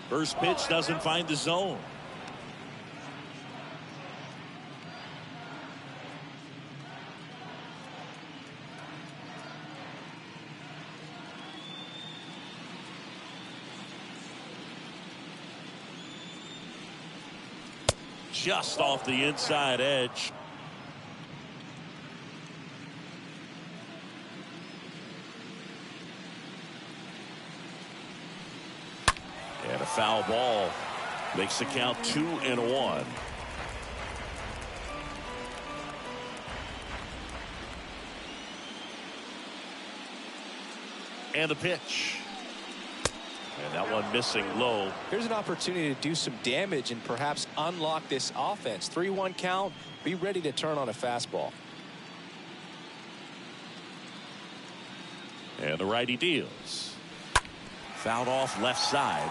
First pitch doesn't find the zone. Just off the inside edge. And a foul ball makes the count 2-1. And the pitch. And that one missing low. Here's an opportunity to do some damage and perhaps unlock this offense. 3-1 count. Be ready to turn on a fastball. And the righty deals. Fouled off left side.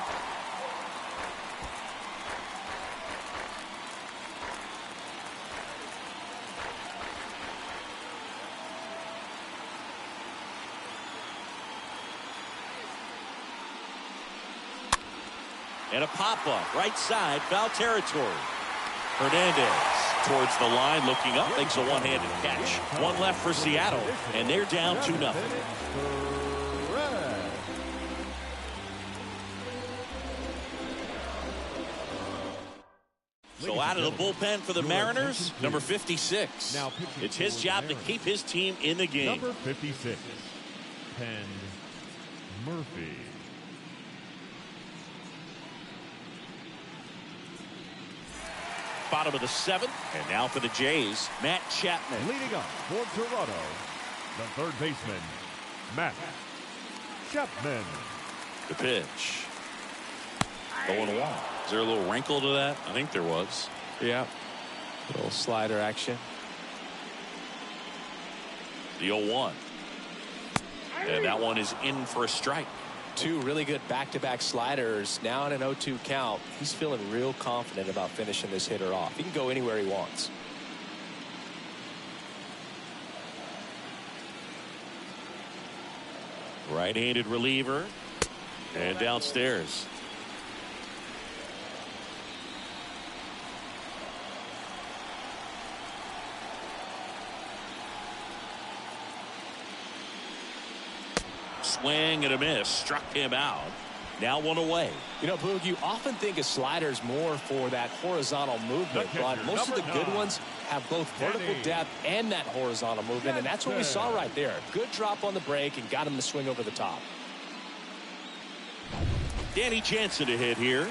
And a pop-up right side, foul territory. Hernandez towards the line, looking up, makes a one-handed catch. One left for Seattle, and they're down 2-0. So out of the bullpen for the Mariners, number 56. It's his job to keep his team in the game. Number 56, Ken Murphy. Bottom of the 7th, and now for the Jays, Matt Chapman. Leading up for Toronto, the third baseman, Matt Chapman. The pitch. 0-1. Is there a little wrinkle to that? I think there was. Yeah. Little slider action. The 0-1. And that one is in for a strike. 2 really good back-to-back sliders. Now in an 0-2 count. He's feeling real confident about finishing this hitter off. He can go anywhere he wants. Right-handed reliever. And downstairs. Swing and a miss. Struck him out. Now one away. You know, Boog, you often think a slider's more for that horizontal movement, but most of the good ones have both vertical depth and that horizontal movement, and that's what we saw right there. Good drop on the break and got him to swing over the top. Danny Jansen to hit here.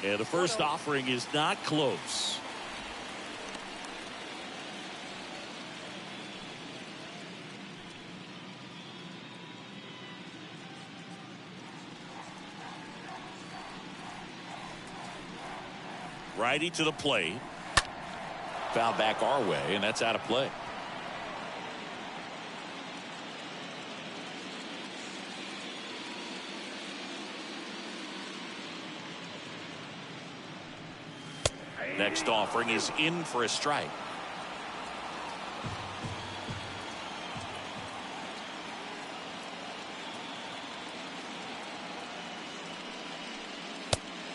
And the first offering is not close. Righty to the plate. Foul back our way, and that's out of play. Next offering is in for a strike.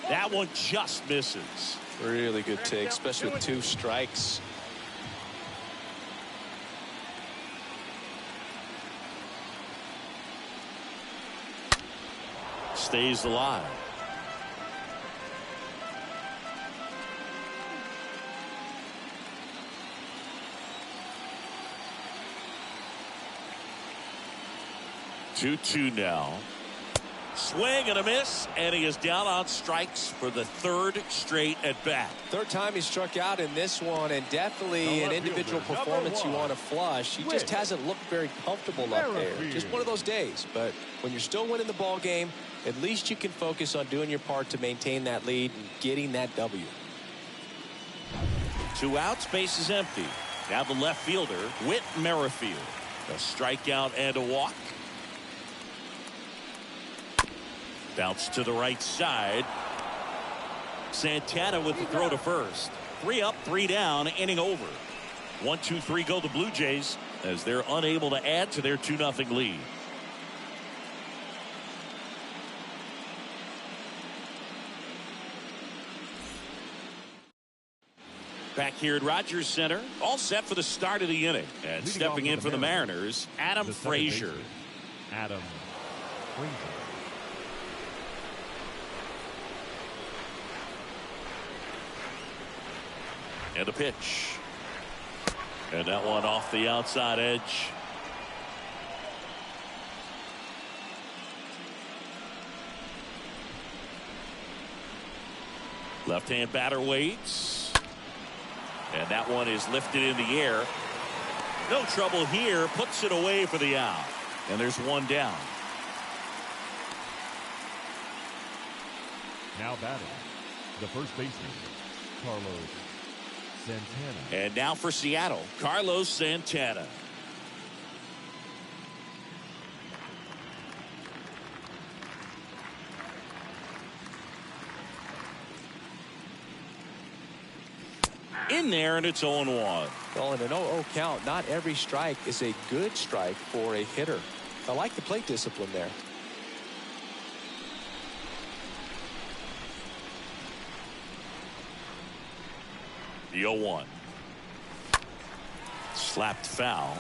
That one just misses. Really good take, especially with 2 strikes. Stays alive. Two-two now. Swing and a miss, and he is down on strikes for the third straight at bat. Third time he struck out in this one, and definitely an individual performance you want to flush. He just hasn't looked very comfortable up there. Just one of those days. But when you're still winning the ball game, at least you can focus on doing your part to maintain that lead and getting that W. 2 outs, base is empty. Now the left fielder, Whit Merrifield. A strikeout and a walk. Bounce to the right side. Santana with the throw to first. 3 up, 3 down, inning over. 1-2-3 go the Blue Jays as they're unable to add to their 2-0 lead. Back here at Rogers Center, all set for the start of the inning. And stepping in for the Mariners, Adam Frazier. Adam Frazier. And a pitch. And that one off the outside edge. Left-hand batter waits. And that one is lifted in the air. No trouble here. Puts it away for the out. And there's one down. Now batting, the first baseman, Carlos Santana. And now for Seattle, Carlos Santana. In there, and it's 0-1. Well, in an 0-0 count, not every strike is a good strike for a hitter. I like the plate discipline there. The 0-1. Slapped foul.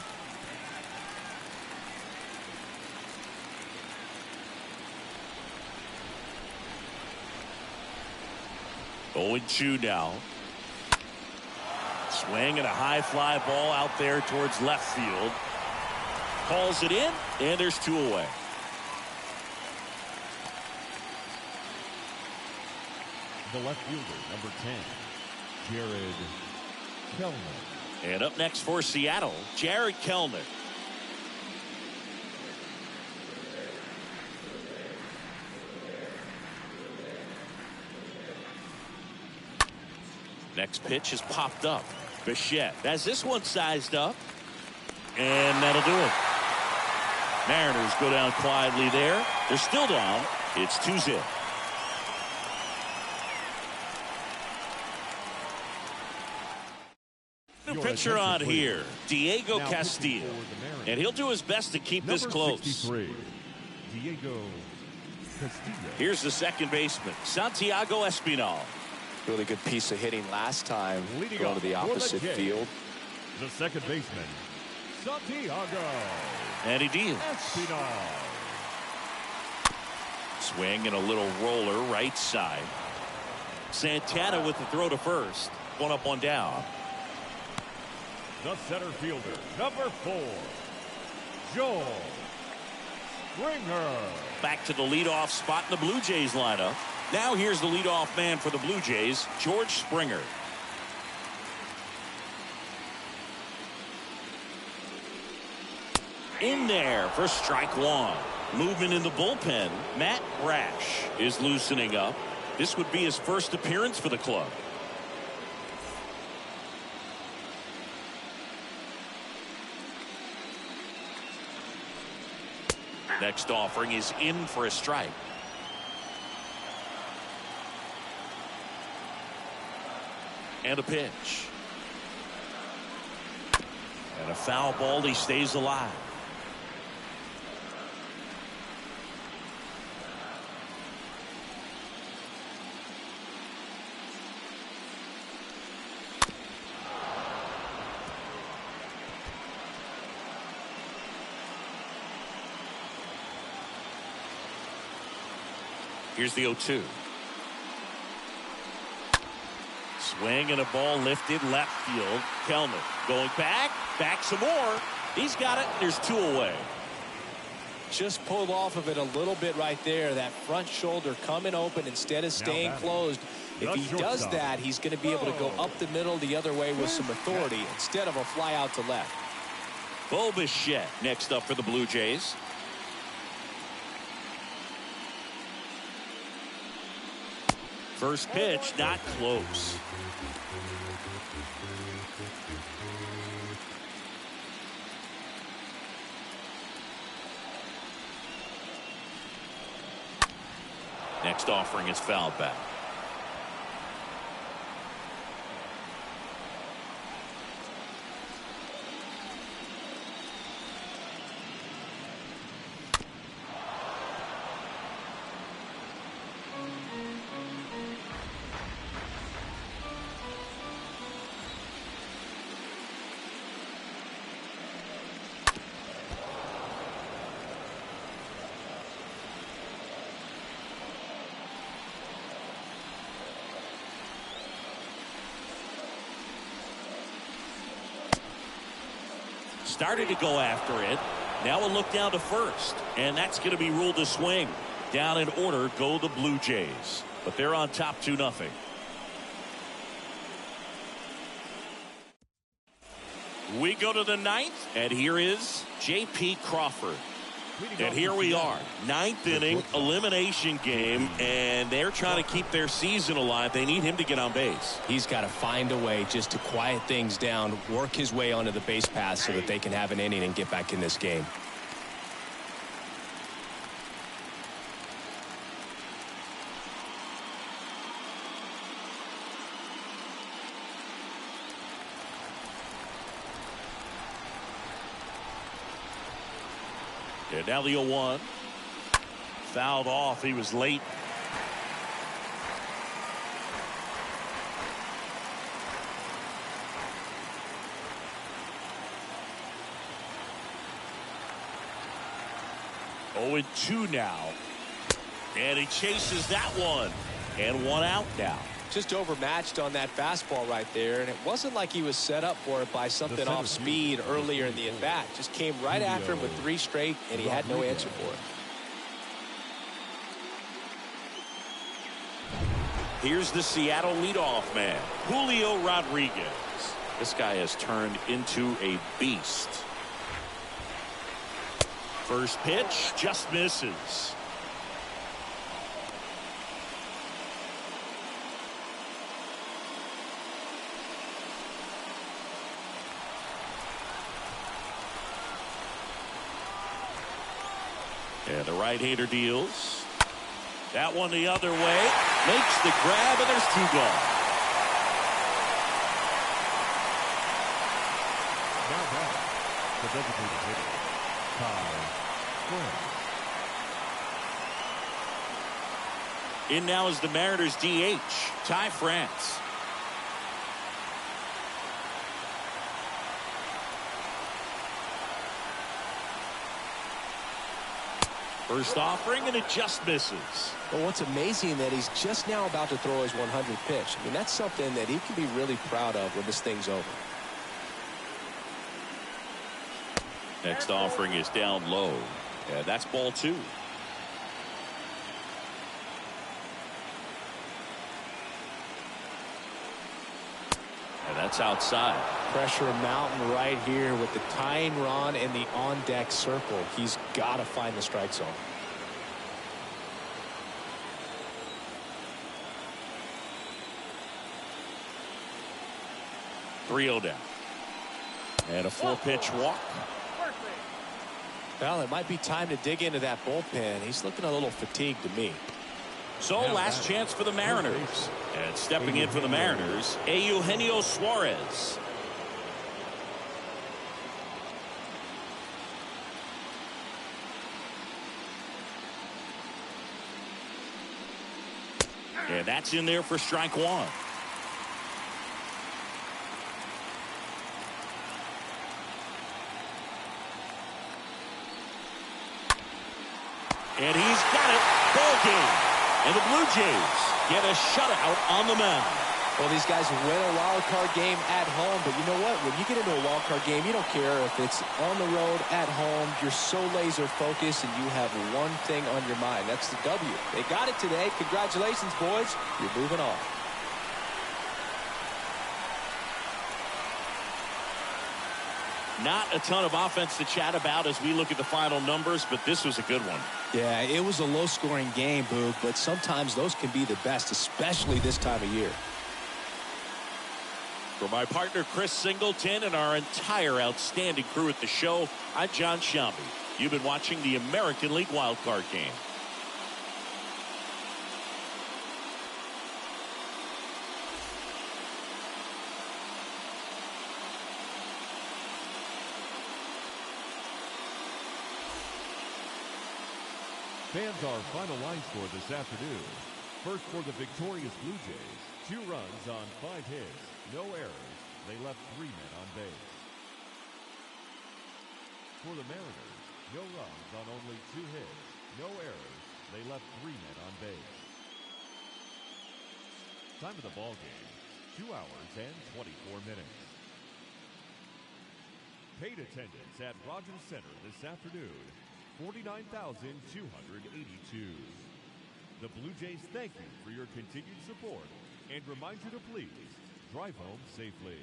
Oh, 0-2 now. Swing and a high fly ball out there towards left field. Calls it in, and there's 2 away. The left fielder, number 10, Jared Kellner. And up next for Seattle, Jared Kellner. Next pitch is popped up. Bichette has this one sized up. And that'll do it. Mariners go down quietly there. They're still down. It's 2-0. New pitcher on here, Diego Castillo. And he'll do his best to keep this close. 63, Diego Castillo. Here's the second baseman, Santiago Espinal. Really good piece of hitting last time, going to the opposite field. The second baseman, Santiago. And he deals. Espinal. Swing and a little roller right side. Santana with the throw to first. 1 up, 1 down. The center fielder, number 4, Joel Springer. Back to the leadoff spot in the Blue Jays lineup. Now here's the leadoff man for the Blue Jays, George Springer. In there for strike 1. Movement in the bullpen. Matt Brash is loosening up. This would be his first appearance for the club. Next offering is in for a strike. And a pitch. And a foul ball. He stays alive. Here's the 0-2. Swing and a ball lifted left field. Kellner going back some more. He's got it. There's 2 away. Just pulled off of it a little bit right there. That front shoulder coming open instead of staying closed. If he does that, he's going to be able to go up the middle the other way with some authority instead of a fly out to left. Bo Bichette next up for the Blue Jays. First pitch, not close. Next offering is fouled back. Started to go after it. Now a look down to first, and that's going to be ruled a swing. Down in order go the Blue Jays, but they're on top 2-0. We go to the ninth, and here is J.P. Crawford. And here we are, ninth inning elimination game, and they're trying to keep their season alive. They need him to get on base. He's got to find a way just to quiet things down, work his way onto the base path so that they can have an inning and get back in this game. And now the 0-1. Fouled off. He was late. Oh, 2 now. And he chases that one. And 1 out now. Just overmatched on that fastball right there, and it wasn't like he was set up for it by something off speed earlier in the at-bat. Just came right after him with 3 straight, and he had no answer for it. Here's the Seattle leadoff man, Julio Rodriguez. This guy has turned into a beast. First pitch just misses. And the right-hander deals. That one the other way. Makes the grab, and there's 2 gone. Now back, the designated hitter, Ty France. In now is the Mariners DH, Ty France. First offering, and it just misses. Well, what's amazing that he's just now about to throw his 100th pitch. I mean, that's something that he can be really proud of when this thing's over. Next offering is down low, and that's ball 2. And that's outside. Pressure mountain right here with the tying run in the on-deck circle. He's got to find the strike zone. Three-0 down. And a 4-pitch walk. Well, it might be time to dig into that bullpen. He's looking a little fatigued to me. So last chance for the Mariners. And stepping in for the Mariners, Eugenio Suarez. And that's in there for strike 1. And he's got it. Ball game. And the Blue Jays get a shutout on the mound. Well, these guys win a wild card game at home, but you know what? When you get into a wild card game, you don't care if it's on the road, at home. You're so laser focused, and you have one thing on your mind. That's the W. They got it today. Congratulations, boys. You're moving on. Not a ton of offense to chat about as we look at the final numbers, but this was a good one. Yeah, it was a low-scoring game, Boog, but sometimes those can be the best, especially this time of year. For my partner, Chris Singleton, and our entire outstanding crew at the show, I'm John Shambi. You've been watching the American League Wild Card game. Fans, our final line score this afternoon. First for the victorious Blue Jays, 2 runs on 5 hits, no errors. They left 3 men on base. For the Mariners, no runs on only 2 hits, no errors. They left 3 men on base. Time of the ball game, 2 hours and 24 minutes. Paid attendance at Rogers Center this afternoon, 49,282. The Blue Jays thank you for your continued support and remind you to please drive home safely.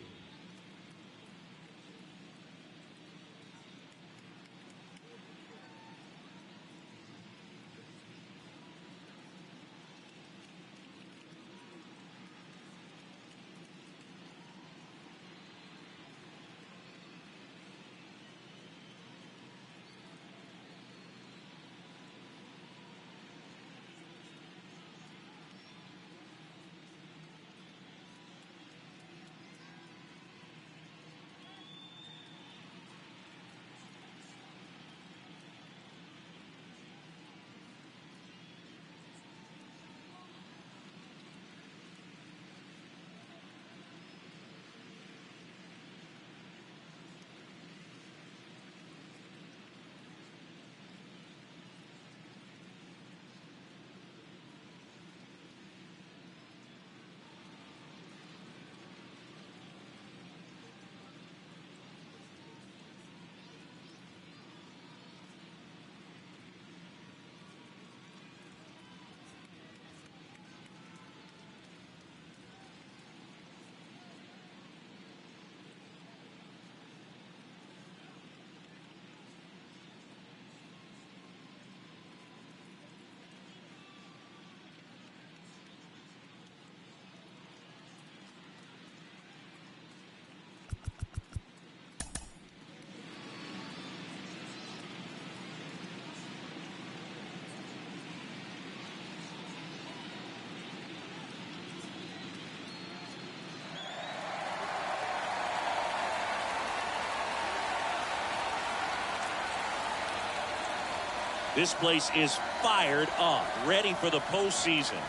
This place is fired up, ready for the postseason.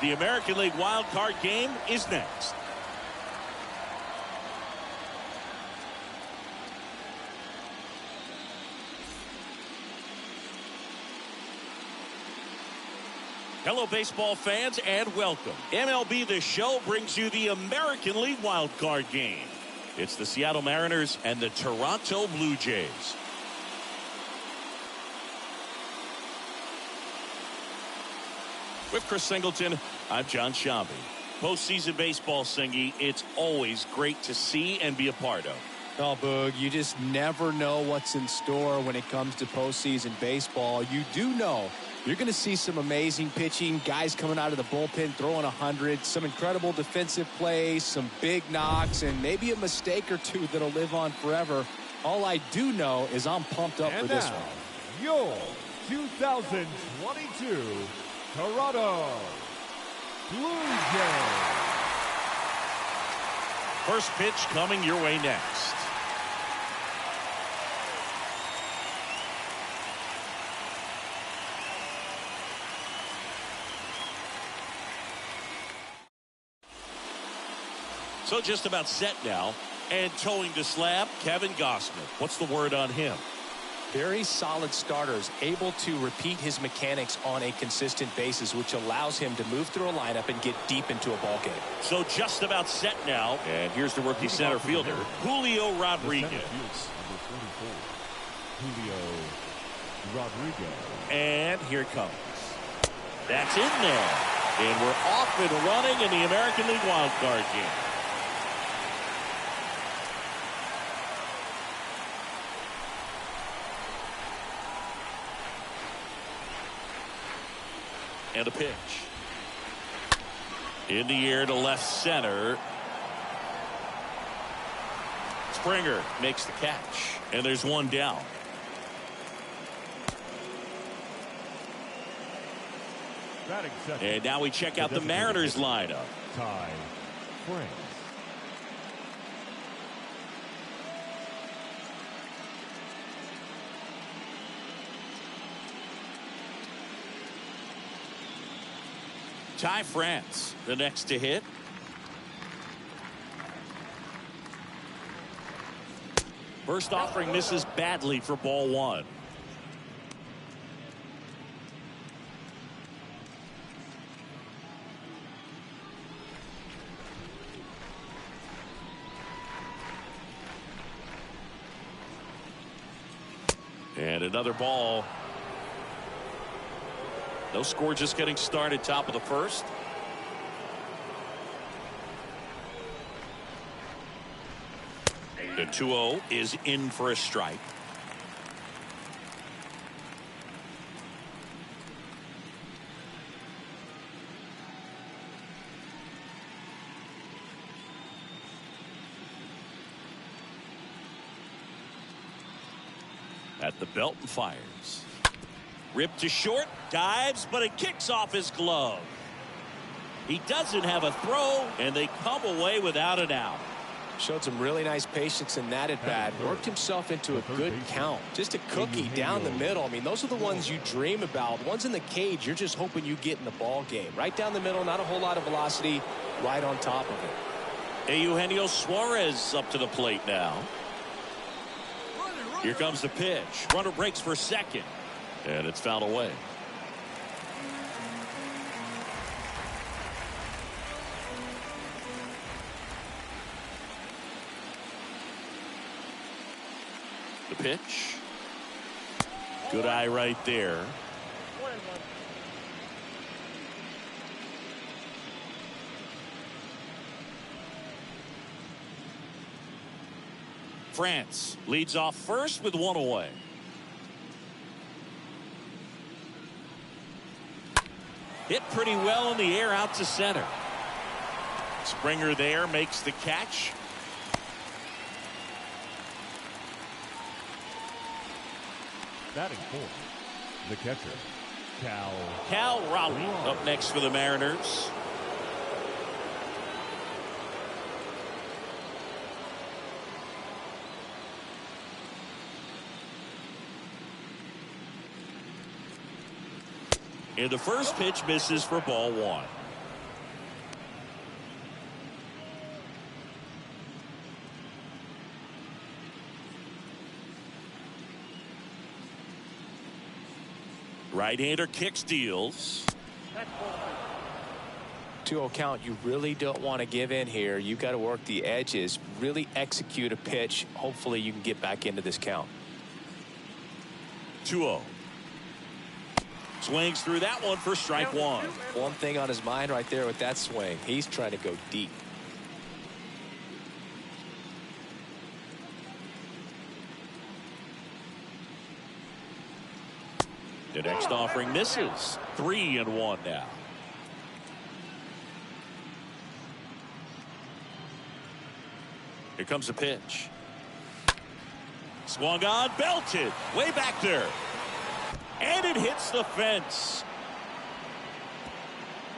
The American League Wild Card game is next. Hello, baseball fans, and welcome. MLB The Show brings you the American League Wild Card game. It's the Seattle Mariners and the Toronto Blue Jays. With Chris Singleton, I'm John Shambi. Postseason baseball, Singy, it's always great to see and be a part of. Oh, Boog, you just never know what's in store when it comes to postseason baseball. You do know you're going to see some amazing pitching, guys coming out of the bullpen throwing 100, some incredible defensive plays, some big knocks, and maybe a mistake or two that'll live on forever. All I do know is I'm pumped up for this one. Your 2022 Toronto Blue Jays. First pitch coming your way next. So just about set now, and towing the slab, Kevin Gausman. What's the word on him? Very solid starters, able to repeat his mechanics on a consistent basis, which allows him to move through a lineup and get deep into a ball game. So just about set now. And here's the rookie center fielder, Julio Rodriguez. Julio Rodriguez. And here it comes. That's in there. And we're off and running in the American League wild card game. And a pitch. In the air to left center. Springer makes the catch. And there's one down. And now we check out the Mariners lineup. Ty France. Ty France, the next to hit. First offering misses badly for ball one. And another ball. No score, just getting started, top of the first. The 2-0 is in for a strike. At the belt and fires. Ripped to short, dives, but it kicks off his glove. He doesn't have a throw, and they come away without an out. Showed some really nice patience in that at bat. Worked himself into a good count. Just a cookie down the middle. I mean, those are the ones you dream about. Ones in the cage, you're just hoping you get in the ball game. Right down the middle, not a whole lot of velocity, right on top of it. Eugenio Suarez up to the plate now. Here comes the pitch. Runner breaks for second. And it's fouled away. The pitch. Good eye right there. 1-1. France leads off first with one away. Hit pretty well in the air out to center. Springer there makes the catch. Batting fourth, the catcher, Cal Raleigh up next for the Mariners. And the first pitch misses for ball one. Right-hander kicks, deals. That's ball 2-0 count, you really don't want to give in here. You've got to work the edges, really execute a pitch. Hopefully you can get back into this count. 2-0. Swings through that one for strike one. One thing on his mind right there with that swing. He's trying to go deep. The next offering misses. 3-1 now. Here comes a pitch. Swung on, belted. Way back there. And it hits the fence.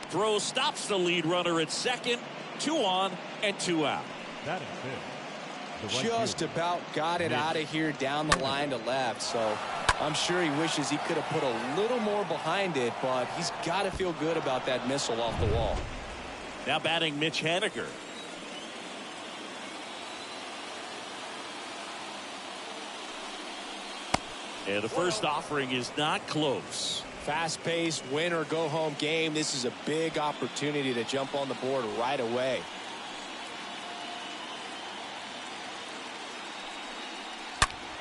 Throw stops the lead runner at second. 2 on and 2 out. batting fifth. Just about got it out of here down the line to left. So I'm sure he wishes he could have put a little more behind it, but he's got to feel good about that missile off the wall. Now batting Mitch Haniger. And the first offering is not close. Fast-paced, win-or-go-home game. This is a big opportunity to jump on the board right away.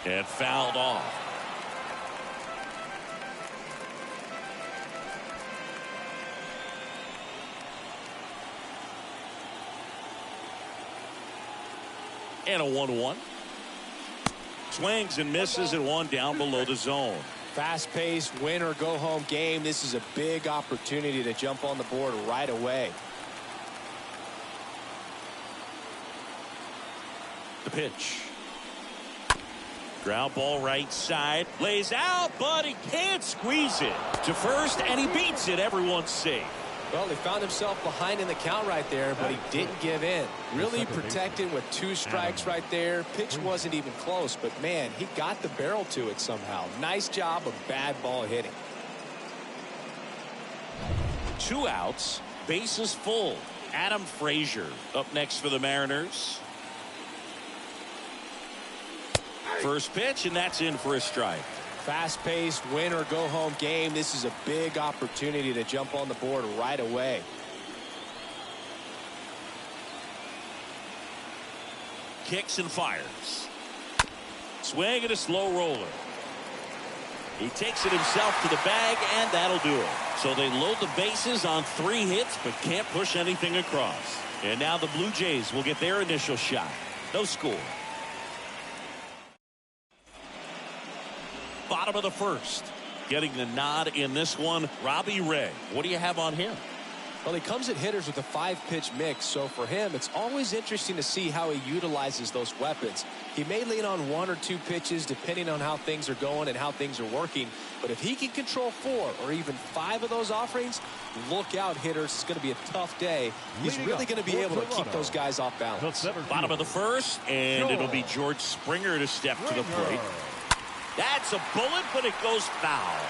And fouled off. And a 1-1. Swings and misses and one down below the zone. Fast-paced, win-or-go-home game. This is a big opportunity to jump on the board right away. The pitch. Ground ball right side. Lays out, but he can't squeeze it to first, and he beats it. Everyone's safe. Well, he found himself behind in the count right there, but he didn't give in. Really protected with 2 strikes right there. Pitch wasn't even close, but man, he got the barrel to it somehow. Nice job of bad ball hitting. 2 outs, bases full. Adam Frazier up next for the Mariners. First pitch, and that's in for a strike. Fast-paced, win-or-go-home game. This is a big opportunity to jump on the board right away. Kicks and fires. Swing and a slow roller. He takes it himself to the bag, and that'll do it. So they load the bases on 3 hits, but can't push anything across. And now the Blue Jays will get their initial shot. No score. Bottom of the first. Getting the nod in this one, Robbie Ray. What do you have on him? Well, he comes at hitters with a 5-pitch mix, so for him, it's always interesting to see how he utilizes those weapons. He may lean on 1 or 2 pitches depending on how things are going and how things are working, but if he can control 4 or even 5 of those offerings, look out, hitters. It's going to be a tough day. He's really going to be able to keep those guys off balance. Bottom of the first, and it'll be George Springer to step to the plate. That's a bullet, but it goes foul.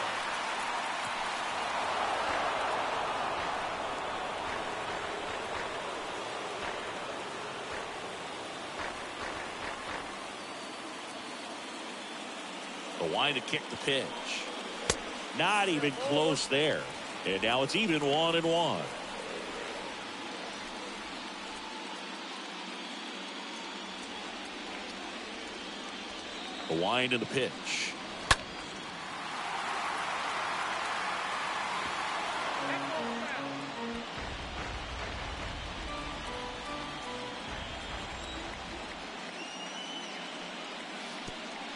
The wind to kick the pitch. Not even close there. And now it's even 1-1. The wind and the pitch.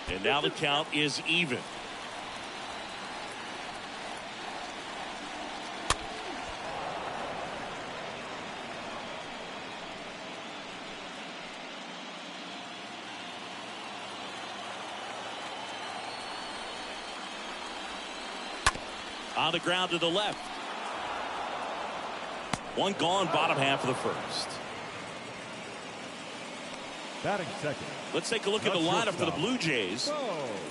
And now the count is even. On the ground to the left. One gone, bottom half of the first. Batting second. Let's take a look at the lineup for the Blue Jays.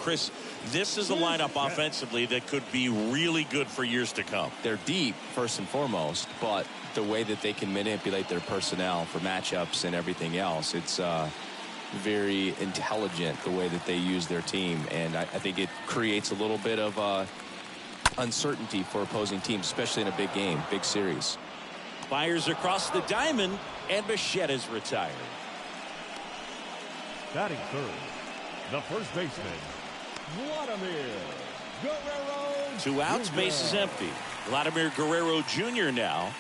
Chris, this is a lineup offensively that could be really good for years to come. They're deep, first and foremost, but the way that they can manipulate their personnel for matchups and everything else, it's very intelligent the way that they use their team, and I think it creates a little bit of uncertainty for opposing teams, especially in a big game, big series. Fires across the diamond, and Bichette is retired. Batting third, the first baseman, Vladimir Guerrero. 2 outs, Jr. base is empty. Vladimir Guerrero Jr. now.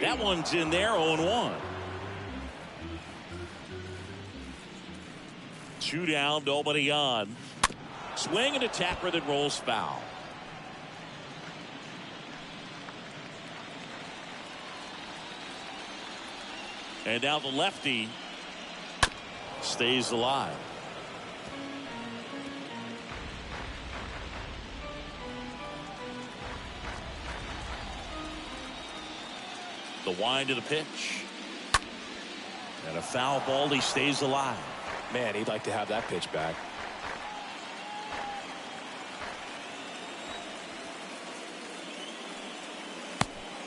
That one's in there, 0-1. 2 down, nobody on. Swing and a tapper that rolls foul. And now the lefty stays alive. The wind of the pitch. And a foul ball, he stays alive. Man, he'd like to have that pitch back.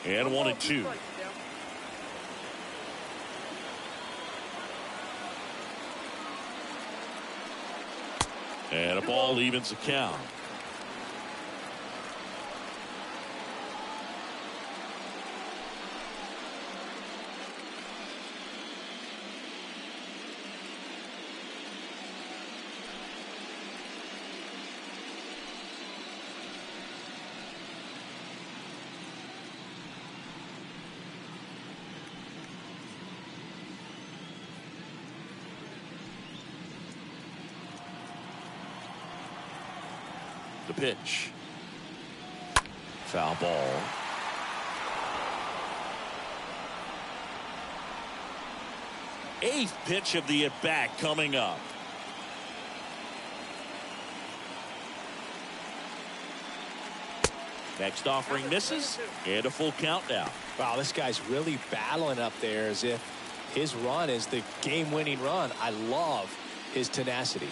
And 1-2. And a ball evens the count. The pitch. Foul ball. Eighth pitch of the at-bat coming up. Next offering misses, and a full count now. Wow, this guy's really battling up there as if his run is the game-winning run. I love his tenacity.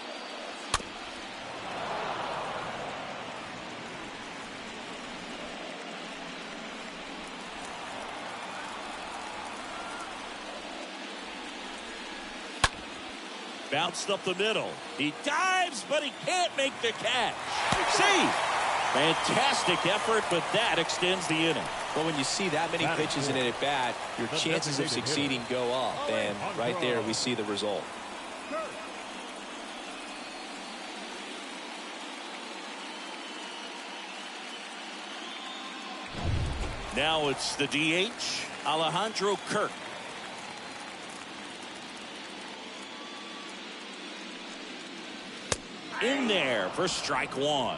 Bounced up the middle. He dives, but he can't make the catch. See? Fantastic effort, but that extends the inning. Well, when you see that many pitches in an at-bat, your chances of succeeding go up. And right there, we see the result. Now it's the DH, Alejandro Kirk. In there for strike one.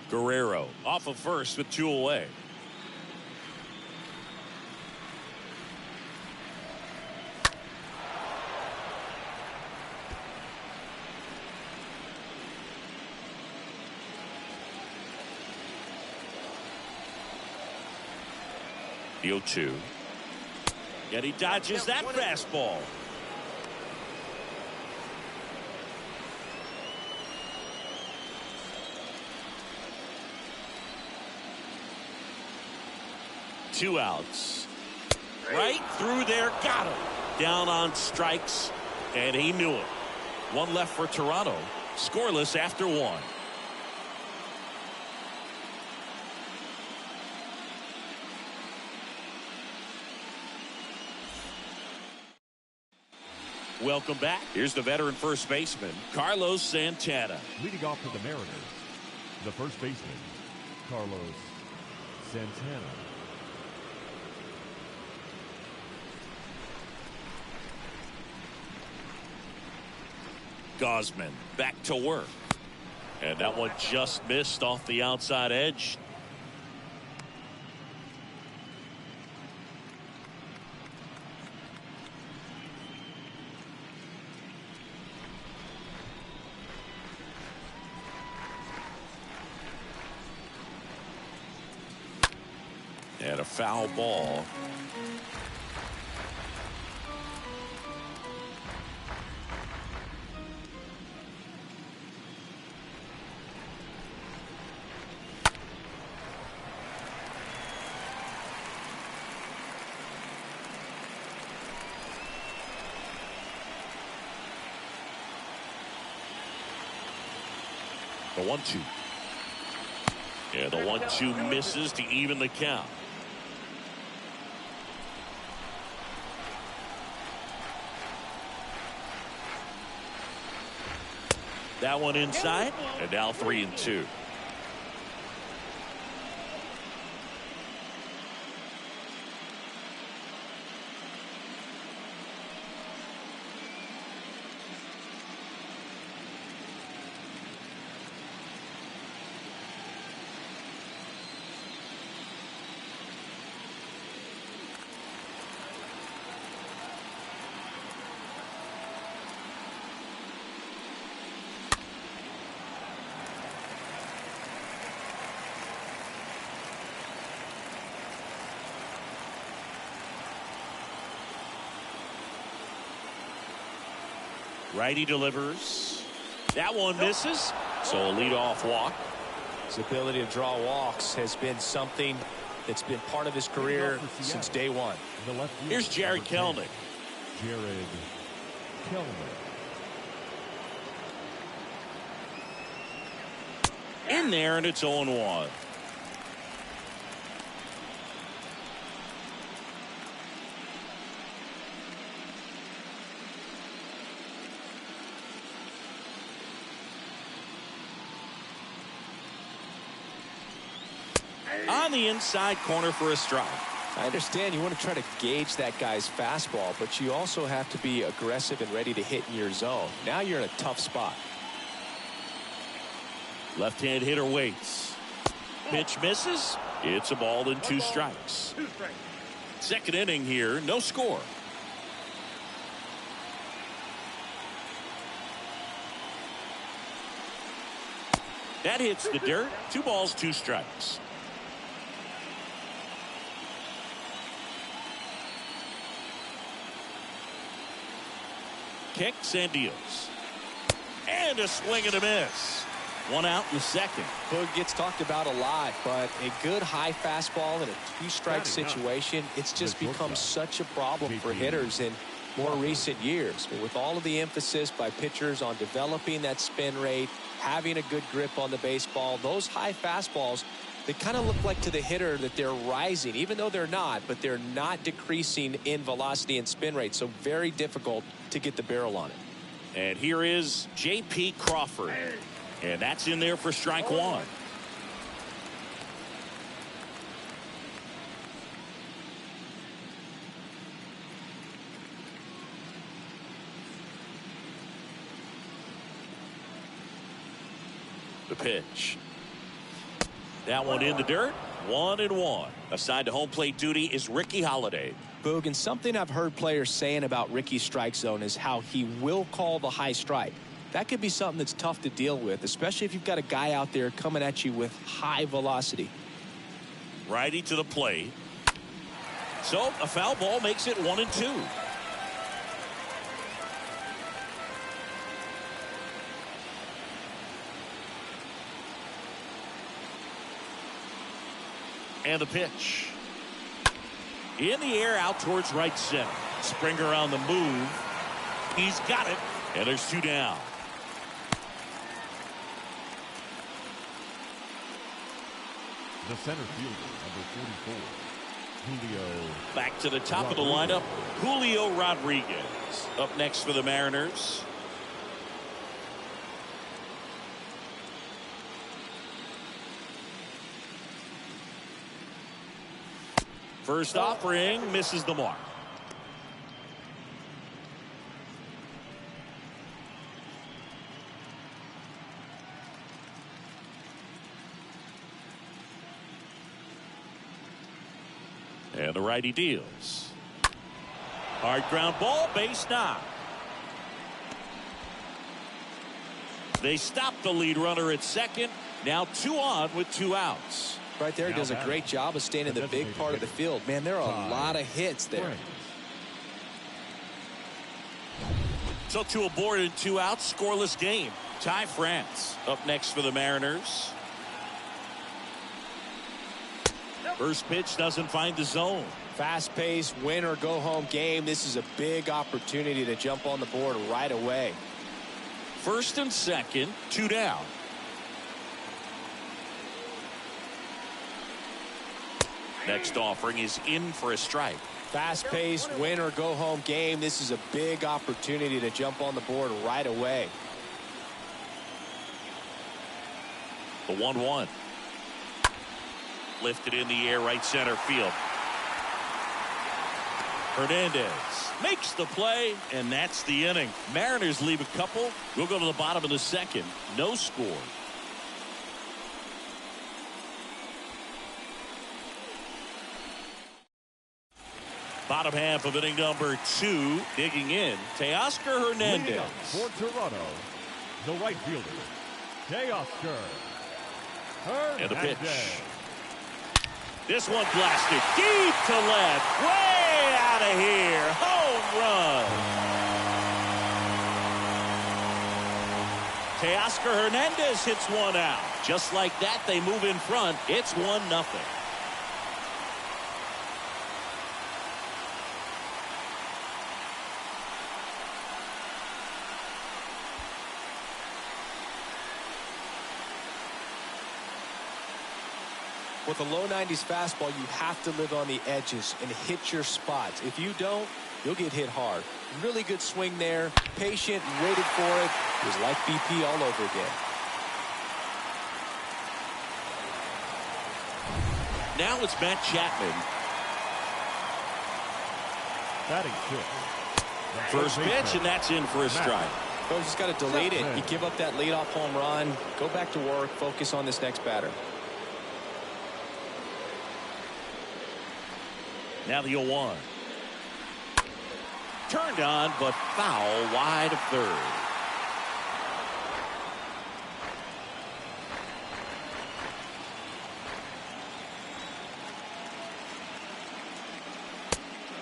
Guerrero off of first with 2 away. The 0-2. And he dodges that fastball. Two outs. Right through there. Got him. Down on strikes. And he knew it. One left for Toronto. Scoreless after 1. Welcome back. Here's the veteran first baseman, Carlos Santana. Leading off for the Mariners, the first baseman, Carlos Santana. Gausman back to work. And that one just missed off the outside edge. And a foul ball. The 1-2. Yeah, the 1-2 misses to even the count. That one inside, and now 3-2. Righty delivers. That one misses, so a leadoff walk. His ability to draw walks has been something that's been part of his career since day one. Here's Jared Kelnick. Jared Kelnick. In there, and it's 0-1. On the inside corner for a strike. I understand you want to try to gauge that guy's fastball, but you also have to be aggressive and ready to hit in your zone. Now you're in a tough spot. Left-hand hitter waits. Pitch misses. It's a ball and 2 strikes. Second inning here, no score. That hits the dirt. 2 balls, 2 strikes. Kicks and deals. And a swing and a miss. 1 out in the second. Boog gets talked about a lot, but a good high fastball in a 2-strike situation, it's just become such a problem for hitters in more recent years. But with all of the emphasis by pitchers on developing that spin rate, having a good grip on the baseball, those high fastballs, they kind of look like to the hitter that they're rising, even though they're not, but they're not decreasing in velocity and spin rate. So very difficult to get the barrel on it. And here is J.P. Crawford. And that's in there for strike 1. The pitch. That one in the dirt. 1-1. Assigned to home plate duty is Ricky Holiday. Boog, and something I've heard players saying about Ricky's strike zone is how he will call the high strike. That could be something that's tough to deal with, especially if you've got a guy out there coming at you with high velocity. Righty to the plate. So a foul ball makes it 1-2. And the pitch. In the air out towards right center. Springer on the move. He's got it. And there's 2 down. The center fielder, number 44, Julio. Back to the top of the lineup, Julio Rodriguez. Up next for the Mariners. First offering misses the mark. And the righty deals. Hard ground ball, base knock. They stop the lead runner at second. Now 2 on with 2 outs. Right there, he does a great job of staying in the big part of the field. Man, there are a lot of hits there. So 2 aboard and 2 outs, scoreless game. Ty France up next for the Mariners. First pitch doesn't find the zone. Fast-paced, win or go home game. This is a big opportunity to jump on the board right away. First and second, 2 down. Next offering is in for a strike. Fast-paced, win or go home game. This is a big opportunity to jump on the board right away. The 1-1. Lifted in the air, right center field. Hernandez makes the play, and that's the inning. Mariners leave a couple. We'll go to the bottom of the second. No score. Bottom half of inning number 2. Digging in, Teoscar Hernandez. For Toronto, the right fielder, Teoscar Hernandez. And the pitch. This one blasted deep to left. Way out of here. Home run. Teoscar Hernandez hits one out. Just like that, they move in front. It's 1-0. With a low 90s fastball, you have to live on the edges and hit your spots. If you don't, you'll get hit hard. Really good swing there. Patient, waited for it. It was like BP all over again. Now it's Matt Chapman. Batting fifth. First pitch, and that's in for a strike. Coach just got to delete it. You give up that leadoff home run. Go back to work. Focus on this next batter. Now the 0-1. Turned on, but foul wide of third.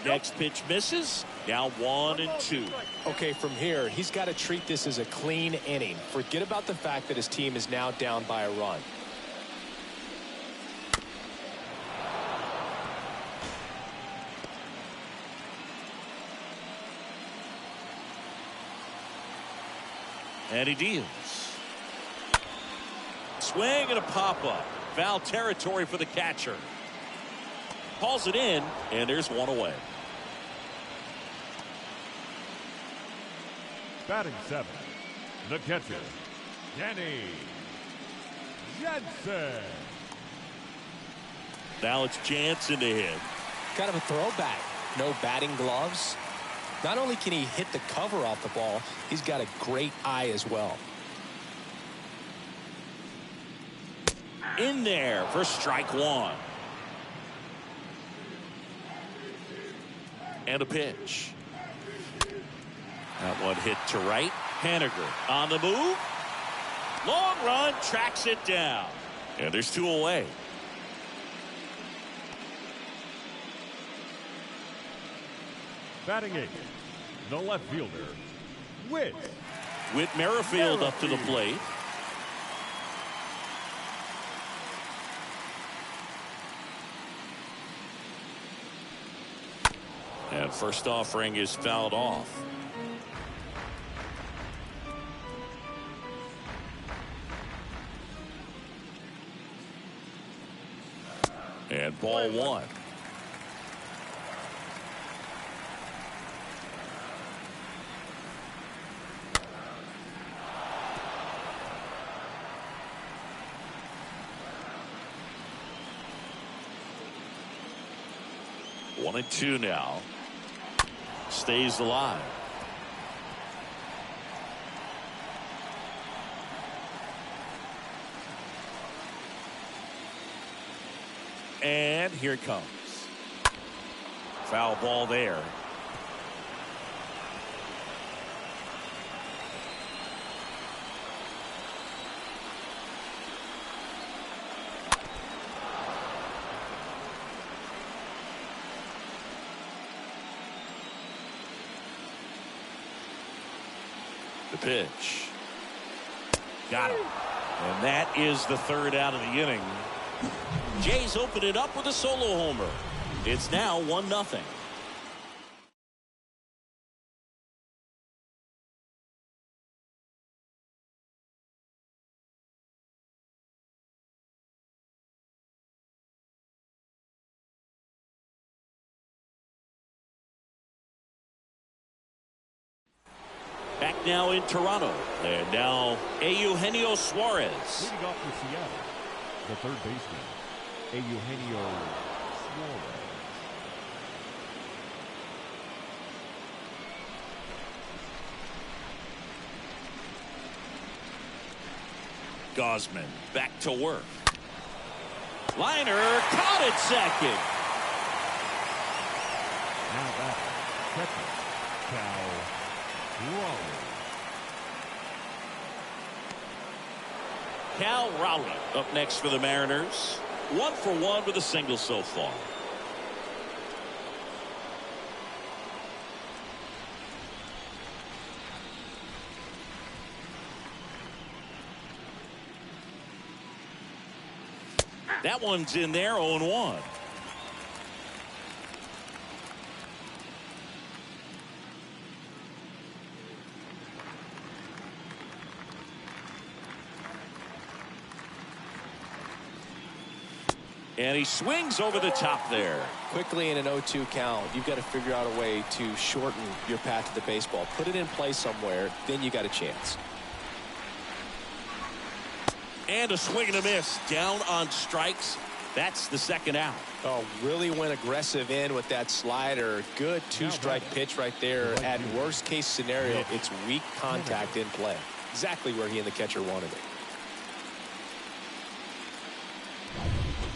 Next pitch misses. Now 1-2. Okay, from here, he's got to treat this as a clean inning. Forget about the fact that his team is now down by a run. And he deals. Swing and a pop-up. Foul territory for the catcher. Calls it in, and there's one away. Batting seventh, the catcher, Danny Jansen. Now it's Jansen to hit. Kind of a throwback. No batting gloves. Not only can he hit the cover off the ball, he's got a great eye as well. In there for strike one. And a pitch. That one hit to right. Haniger on the move. Long run, tracks it down. And there's two away. Batting eighth, the left fielder, Whit Merrifield up to the plate. And first offering is fouled off. And ball one. One and two now. Stays alive. And here it comes. Foul ball there. The pitch. Got him. And that is the third out of the inning. Jays open it up with a solo homer. It's now 1-0. Back now in Toronto. And now Eugenio Suarez. Leading off for Seattle, the third baseman, Eugenio Suarez. Gausman back to work. Liner caught at second. Now back, catcher, Cal Raleigh. Cal Raleigh up next for the Mariners. 1 for 1 with a single so far. That one's in there, 0-1. And he swings over the top there. Quickly in an 0-2 count, you've got to figure out a way to shorten your path to the baseball. Put it in play somewhere, then you got a chance. And a swing and a miss. Down on strikes. That's the second out. Oh, really went aggressive in with that slider. Good two-strike pitch right there. At worst case scenario, it's weak contact in play. Exactly where he and the catcher wanted it.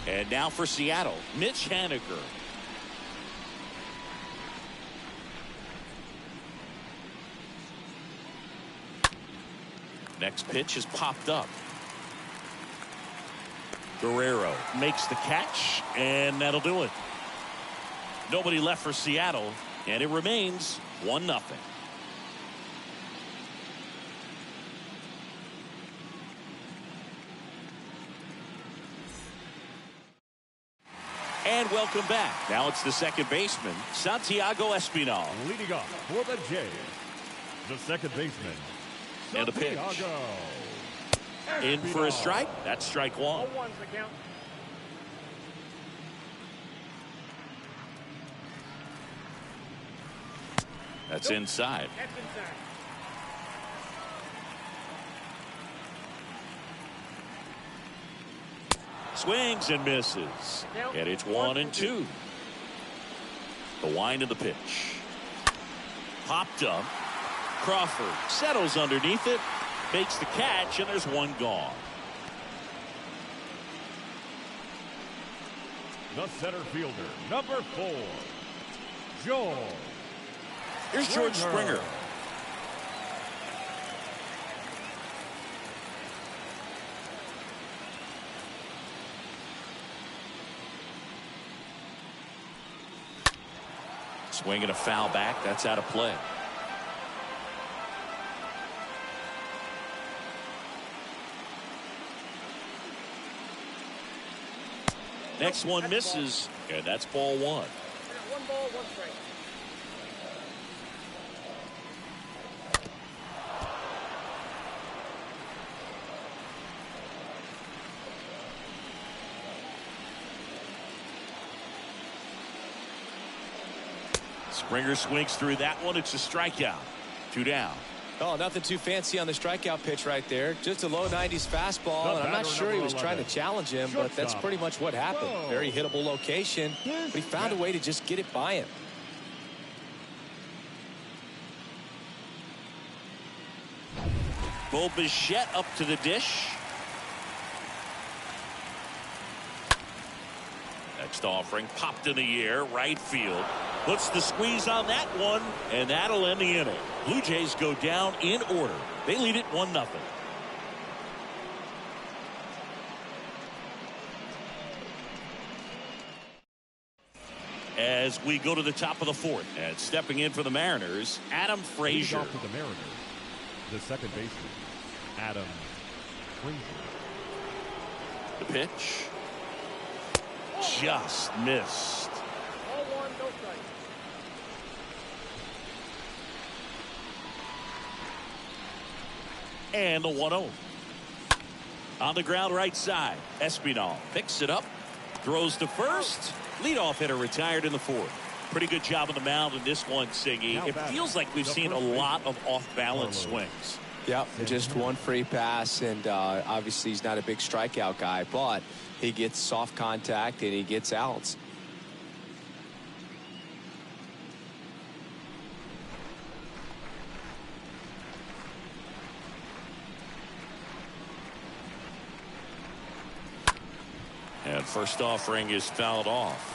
And now for Seattle, Mitch Haniger. Next pitch is popped up. Guerrero makes the catch, and that'll do it. Nobody left for Seattle, and it remains 1-0. And welcome back. Now it's the second baseman, Santiago Espinal. Leading off for the Jays, the second baseman, And a pitch. Santiago In for a Espinal. strike. That's strike one. 0-1's the count. That's inside. That's inside. Swings and misses. And it's 1-2. The wind of the pitch. Popped up. Crawford settles underneath it. Makes the catch, and there's one gone. The center fielder, number 4, George. Here's George Springer. Swinging a foul back. That's out of play. Next one misses, and that's ball one. 1 ball, 1 strike. Springer swings through that one. It's a strikeout. 2 down. Oh, nothing too fancy on the strikeout pitch right there. Just a low 90s fastball, and I'm not sure he was trying to challenge him, but that's pretty much what happened. Very hittable location, but he found a way to just get it by him. Bo Bichette up to the dish. Next offering popped in the air, right field. Puts the squeeze on that one, and that'll end the inning. Blue Jays go down in order. They lead it 1-0. As we go to the top of the fourth, and stepping in for the Mariners, Adam Leading Frazier. off for the Mariners, the second baseman, Adam Frazier. The pitch. Just missed. Ball 1, no strike. And the 1-0. On the ground right side, Espinal picks it up, throws to first. Leadoff hitter retired in the fourth. Pretty good job on the mound in this one, Siggy. It feels like we've seen a lot of off-balance swings. Yep, just one free pass, and obviously he's not a big strikeout guy, but he gets soft contact and he gets outs. And first offering is fouled off.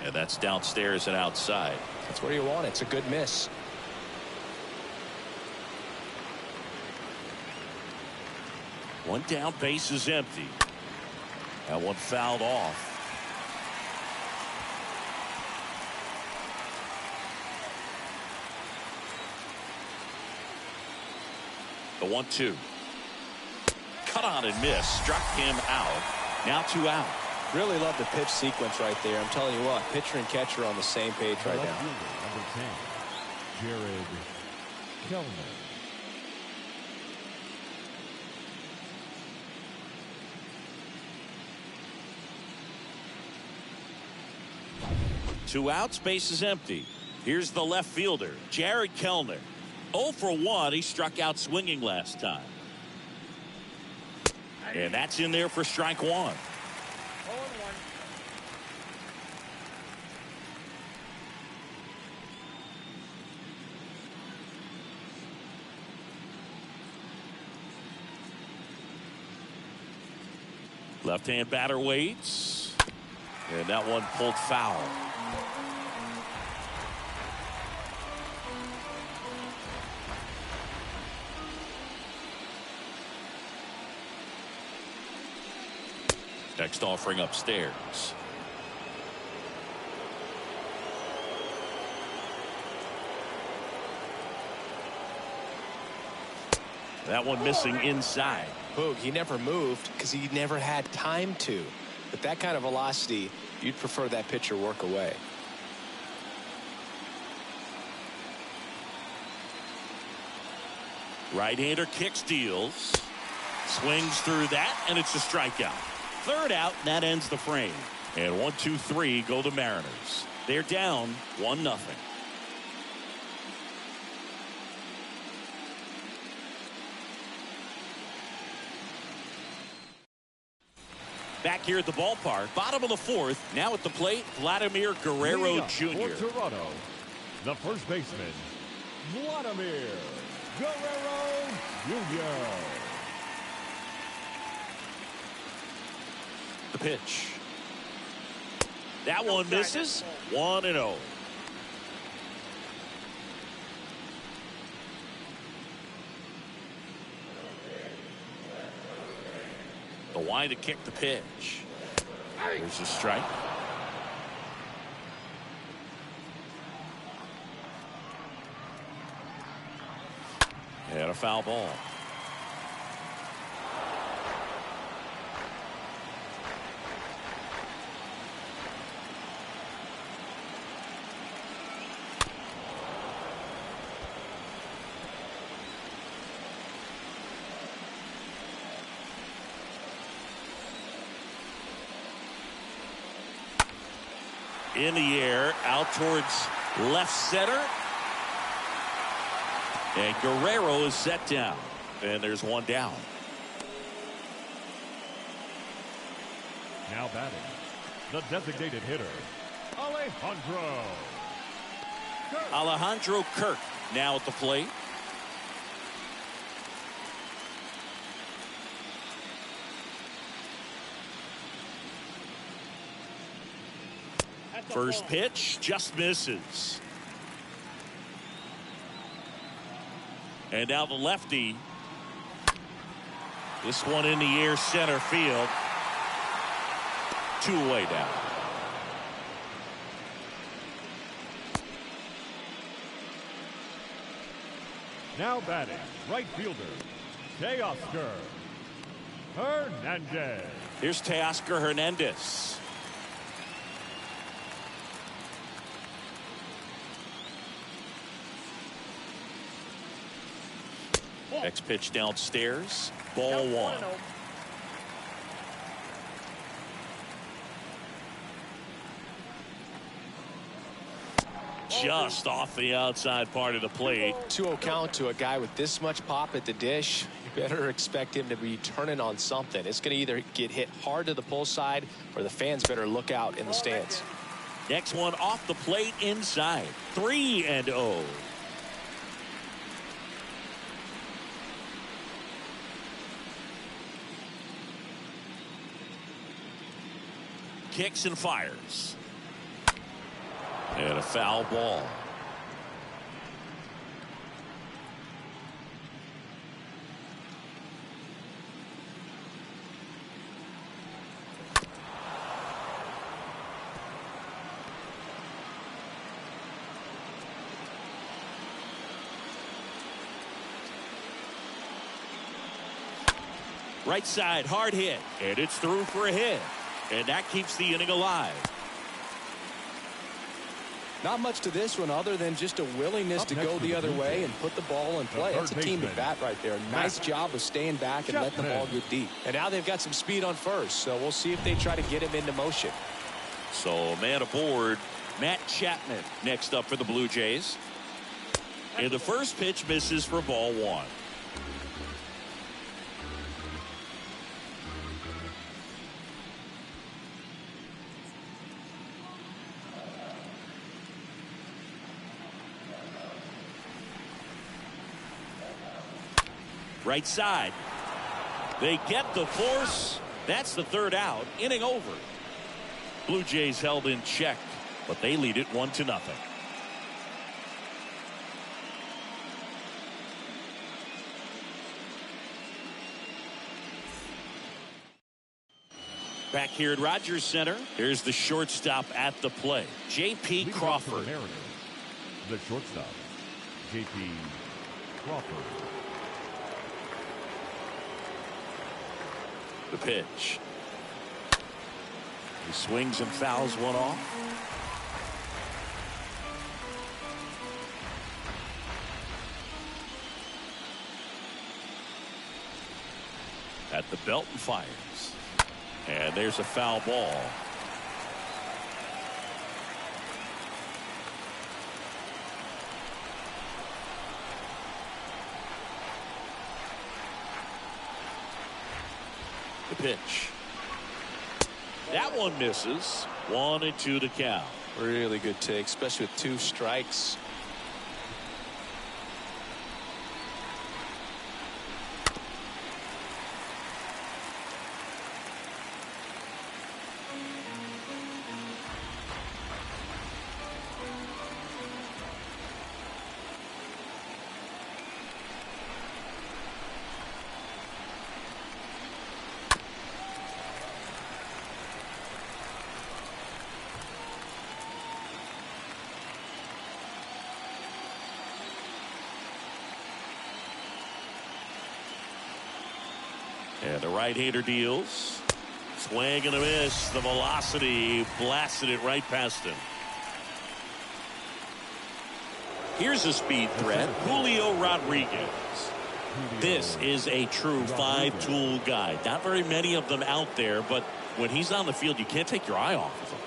And that's downstairs and outside. That's where you want it. It's a good miss. One down, base is empty. That one fouled off. The 1-2. Cut on and miss. Struck him out. Now 2 out. Really love the pitch sequence right there. I'm telling you what, pitcher and catcher are on the same page right now. Number 10, Jared Kellner. Two outs, base is empty. Here's the left fielder, Jared Kellner. 0 for 1. He struck out swinging last time. And that's in there for strike 1. 0-1. Left-hand batter waits. And that one pulled foul. Next offering upstairs. That one missing inside. Boog, he never moved because he never had time to. With that kind of velocity, you'd prefer that pitcher work away. Right-hander kicks, deals. Swings through that, and it's a strikeout. Third out, and that ends the frame. And 1, 2, 3 go the Mariners. They're down 1-0. Back here at the ballpark, bottom of the 4th. Now at the plate, Vladimir Guerrero Jr. For Toronto, the first baseman, Vladimir Guerrero Jr. The pitch. That one misses. 1-0. The wind to kick the pitch. There's a strike. And a foul ball. In the air, out towards left center. And Guerrero is set down. And there's one down. Now batting, the designated hitter, Alejandro Kirk now at the plate. First pitch just misses. And now the lefty. This one in the air, center field. 2 away now. Now batting, right fielder, Teoscar Hernandez. Here's Teoscar Hernandez. Next pitch downstairs. Ball 1. Just off the outside part of the plate. 2-0 count to a guy with this much pop at the dish. You better expect him to be turning on something. It's going to either get hit hard to the pull side, or the fans better look out in the stands. Next one off the plate inside. 3-0. Kicks and fires. And a foul ball. Right side, hard hit, and it's through for a hit. And that keeps the inning alive. Not much to this one other than just a willingness to go the other way and put the ball in play. That's a team at bat right there. Nice job of staying back and letting the ball go deep. And now they've got some speed on first, so we'll see if they try to get him into motion. So man aboard, Matt Chapman next up for the Blue Jays. And the first pitch misses for ball one. Right side. They get the force. That's the third out. Inning over. Blue Jays held in check, but they lead it 1-0. Back here at Rogers Center, here's the shortstop at the plate, J.P. Crawford. The shortstop, J.P. Crawford. The pitch. He swings and fouls one off. At the belt and fires. And there's a foul ball. The pitch. That one misses. 1-2 to count. Really good take, especially with 2 strikes. And the right-hander deals. Swing and a miss. The velocity blasted it right past him. Here's a speed threat, Julio Rodriguez. This is a true 5-tool guy. Not very many of them out there, but when he's on the field, you can't take your eye off of him.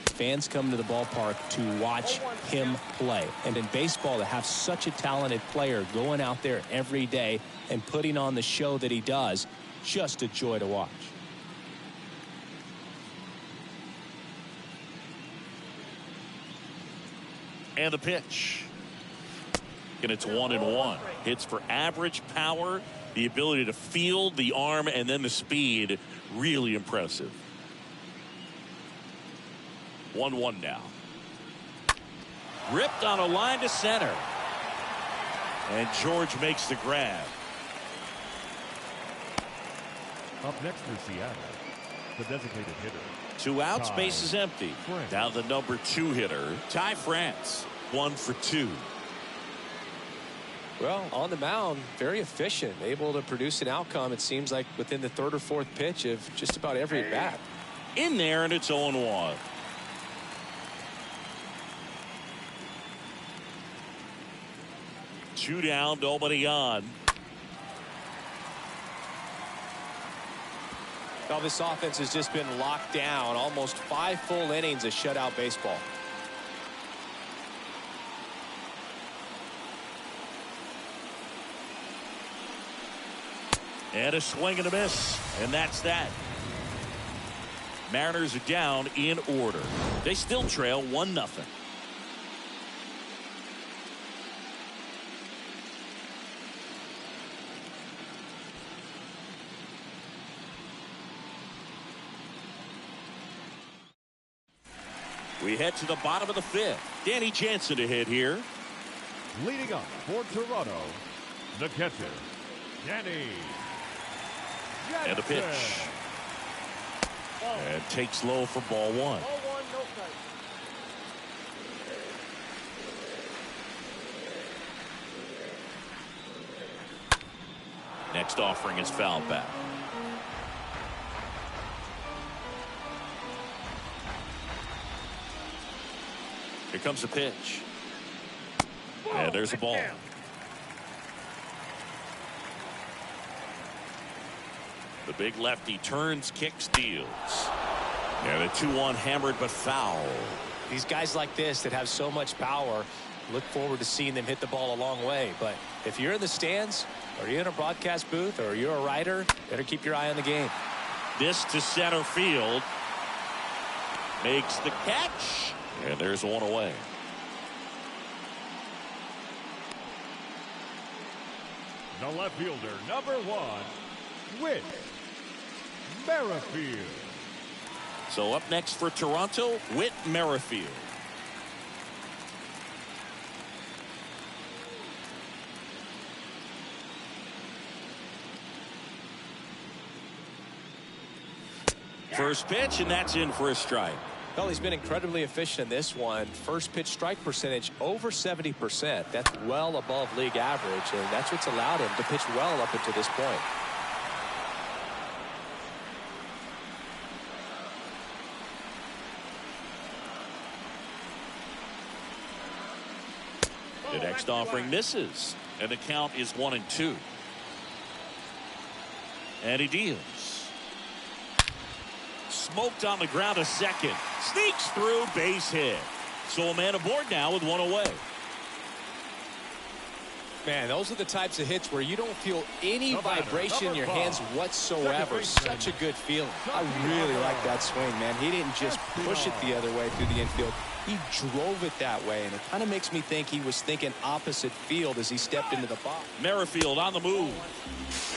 Fans come to the ballpark to watch him play. And in baseball, to have such a talented player going out there every day and putting on the show that he does, just a joy to watch. And the pitch. And it's 1-1. Hits for average power, the ability to field, the arm, and then the speed. Really impressive. 1-1 now. Ripped on a line to center. And George makes the grab. Up next for Seattle, the designated hitter. 2 outs, base is empty. Now the number 2 hitter, Ty France, 1 for 2. Well, on the mound, very efficient, able to produce an outcome, it seems like, within the 3rd or 4th pitch of just about every at bat. In there, and it's 0-1. Two down, nobody on. Now this offense has just been locked down. Almost 5 full innings of shutout baseball. And a swing and a miss. And that's that. Mariners are down in order. They still trail 1-0. We head to the bottom of the 5th. Danny Jansen to hit here. Leading up for Toronto, the catcher, Danny Jansen. And the pitch. And takes low for ball 1. Ball 1, no strike. Next offering is foul back. Here comes the pitch. And there's a ball. The big lefty turns, kicks, deals. And a 2-1 hammered but foul. These guys like this that have so much power, look forward to seeing them hit the ball a long way. But if you're in the stands, or you're in a broadcast booth, or you're a writer, better keep your eye on the game. This to center field. Makes the catch. And there's one away. The left fielder, number 1, Whit Merrifield. So up next for Toronto, Whit Merrifield. First pitch, and that's in for a strike. Well, he's been incredibly efficient in this one. First pitch strike percentage over 70%. That's well above league average, and that's what's allowed him to pitch well up until this point. The next offering misses, and the count is 1-2. And he deals. Smoked on the ground, a second. Sneaks through, base hit. So a man aboard now with one away. Man, those are the types of hits where you don't feel any vibration in your hands whatsoever. Such a good feeling. I really like that swing, man. He didn't just push it the other way through the infield. He drove it that way, and it kind of makes me think he was thinking opposite field as he stepped into the box. Merrifield on the move.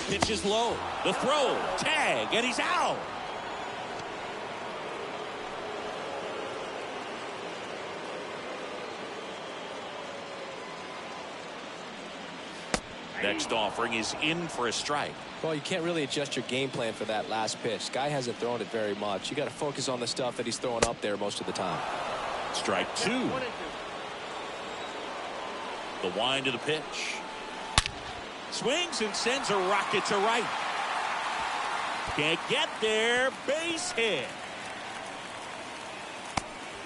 Pitches low. The throw. Tag, and he's out. Next offering is in for a strike. Well, you can't really adjust your game plan for that last pitch. Guy hasn't thrown it very much. You got to focus on the stuff that he's throwing up there most of the time. Strike 2. The wind of the pitch. Swings and sends a rocket to right. Can't get there. Base hit.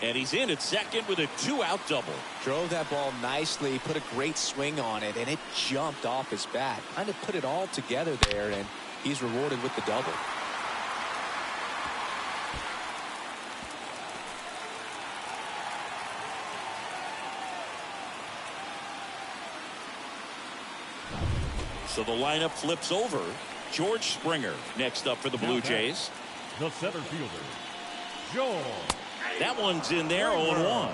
And he's in at second with a 2-out double. Drove that ball nicely, put a great swing on it, and it jumped off his bat. Kind of put it all together there, and he's rewarded with the double. So the lineup flips over. George Springer next up for the Blue Jays. The center fielder, George. That one's in there, 0-1.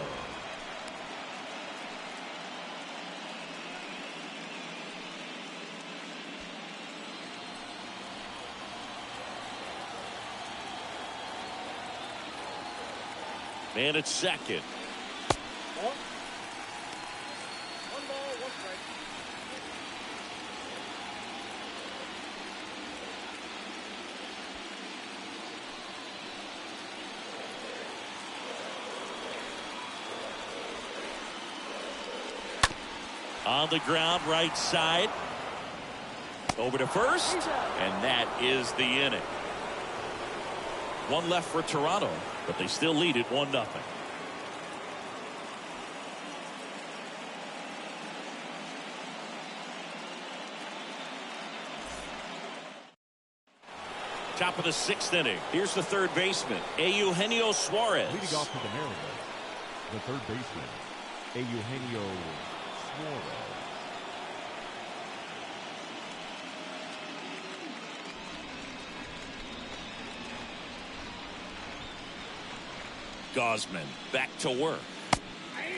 Man at second. One ball, one strike. On the ground, right side. Over to first, and that is the inning. One left for Toronto, but they still lead it 1-0. Top of the 6th inning. Here's the third baseman, Eugenio Suarez. Leading off for the Mariners, the third baseman, Eugenio Suarez. Gosman back to work.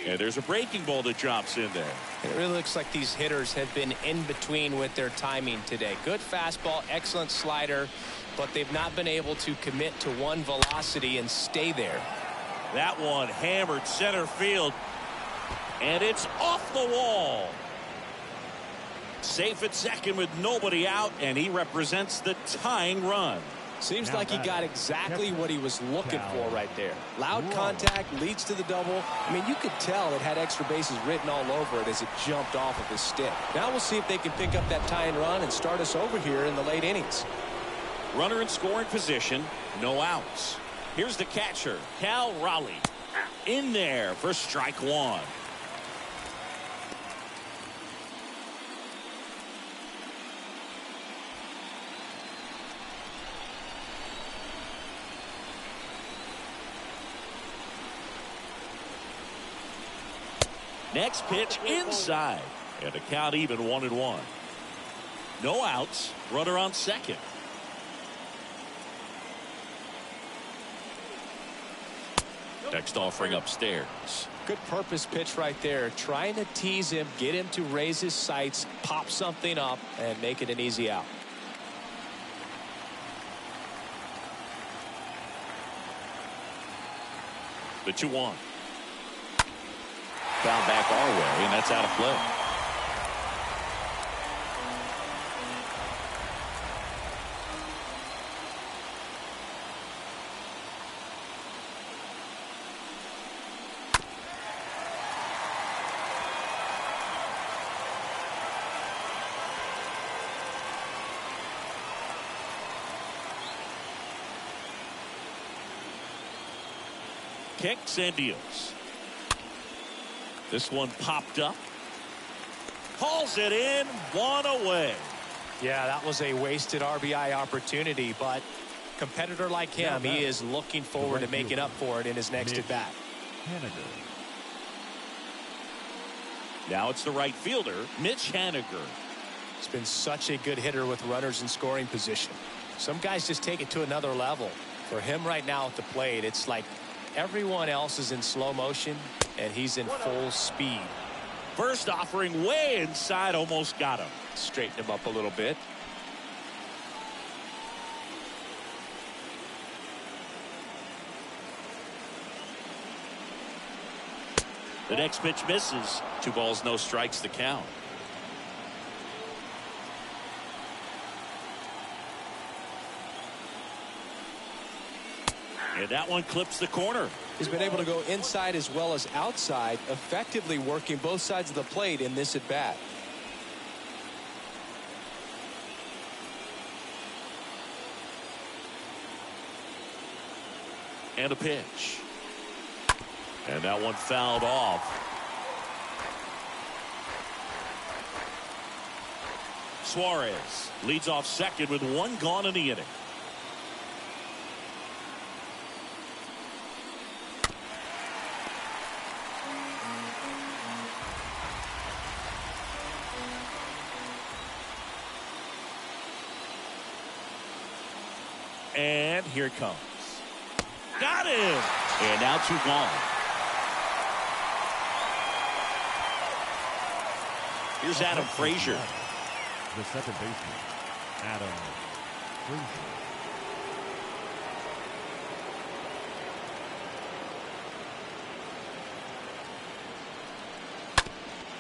And there's a breaking ball that drops in there. It really looks like these hitters have been in between with their timing today. Good fastball, excellent slider, but they've not been able to commit to one velocity and stay there. That one hammered center field, and it's off the wall. Safe at second with nobody out, and he represents the tying run. Seems Now like he got exactly what he was looking for right there. Loud contact leads to the double. I mean, you could tell it had extra bases written all over it as it jumped off of his stick. Now we'll see if they can pick up that tying run and start us over here in the late innings. Runner in scoring position, no outs. Here's the catcher, Cal Raleigh. In there for strike one. Next pitch inside. And a count even 1-1. No outs. Runner on second. Next offering upstairs. Good purpose pitch right there. Trying to tease him, get him to raise his sights, pop something up, and make it an easy out. The 2-1. Foul back our way, and that's out of play. Kicks and deals. This one popped up. Calls it in. One away. Yeah, that was a wasted RBI opportunity, but competitor like him, he is looking forward to making up for it in his next at bat. Now it's the right fielder, Mitch Haniger. He's been such a good hitter with runners in scoring position. Some guys just take it to another level. For him right now at the plate, it's like everyone else is in slow motion and he's in full speed. First offering way inside, almost got him. Straighten him up a little bit. The next pitch misses. 2 balls, no strikes, the count. And that one clips the corner. He's been able to go inside as well as outside, effectively working both sides of the plate in this at bat. And a pitch. And that one fouled off. Suarez leads off second with 1 gone in the inning. And here it comes. Got him. And now 2 gone. Here's Adam Frazier. The second baseman, Adam Frazier.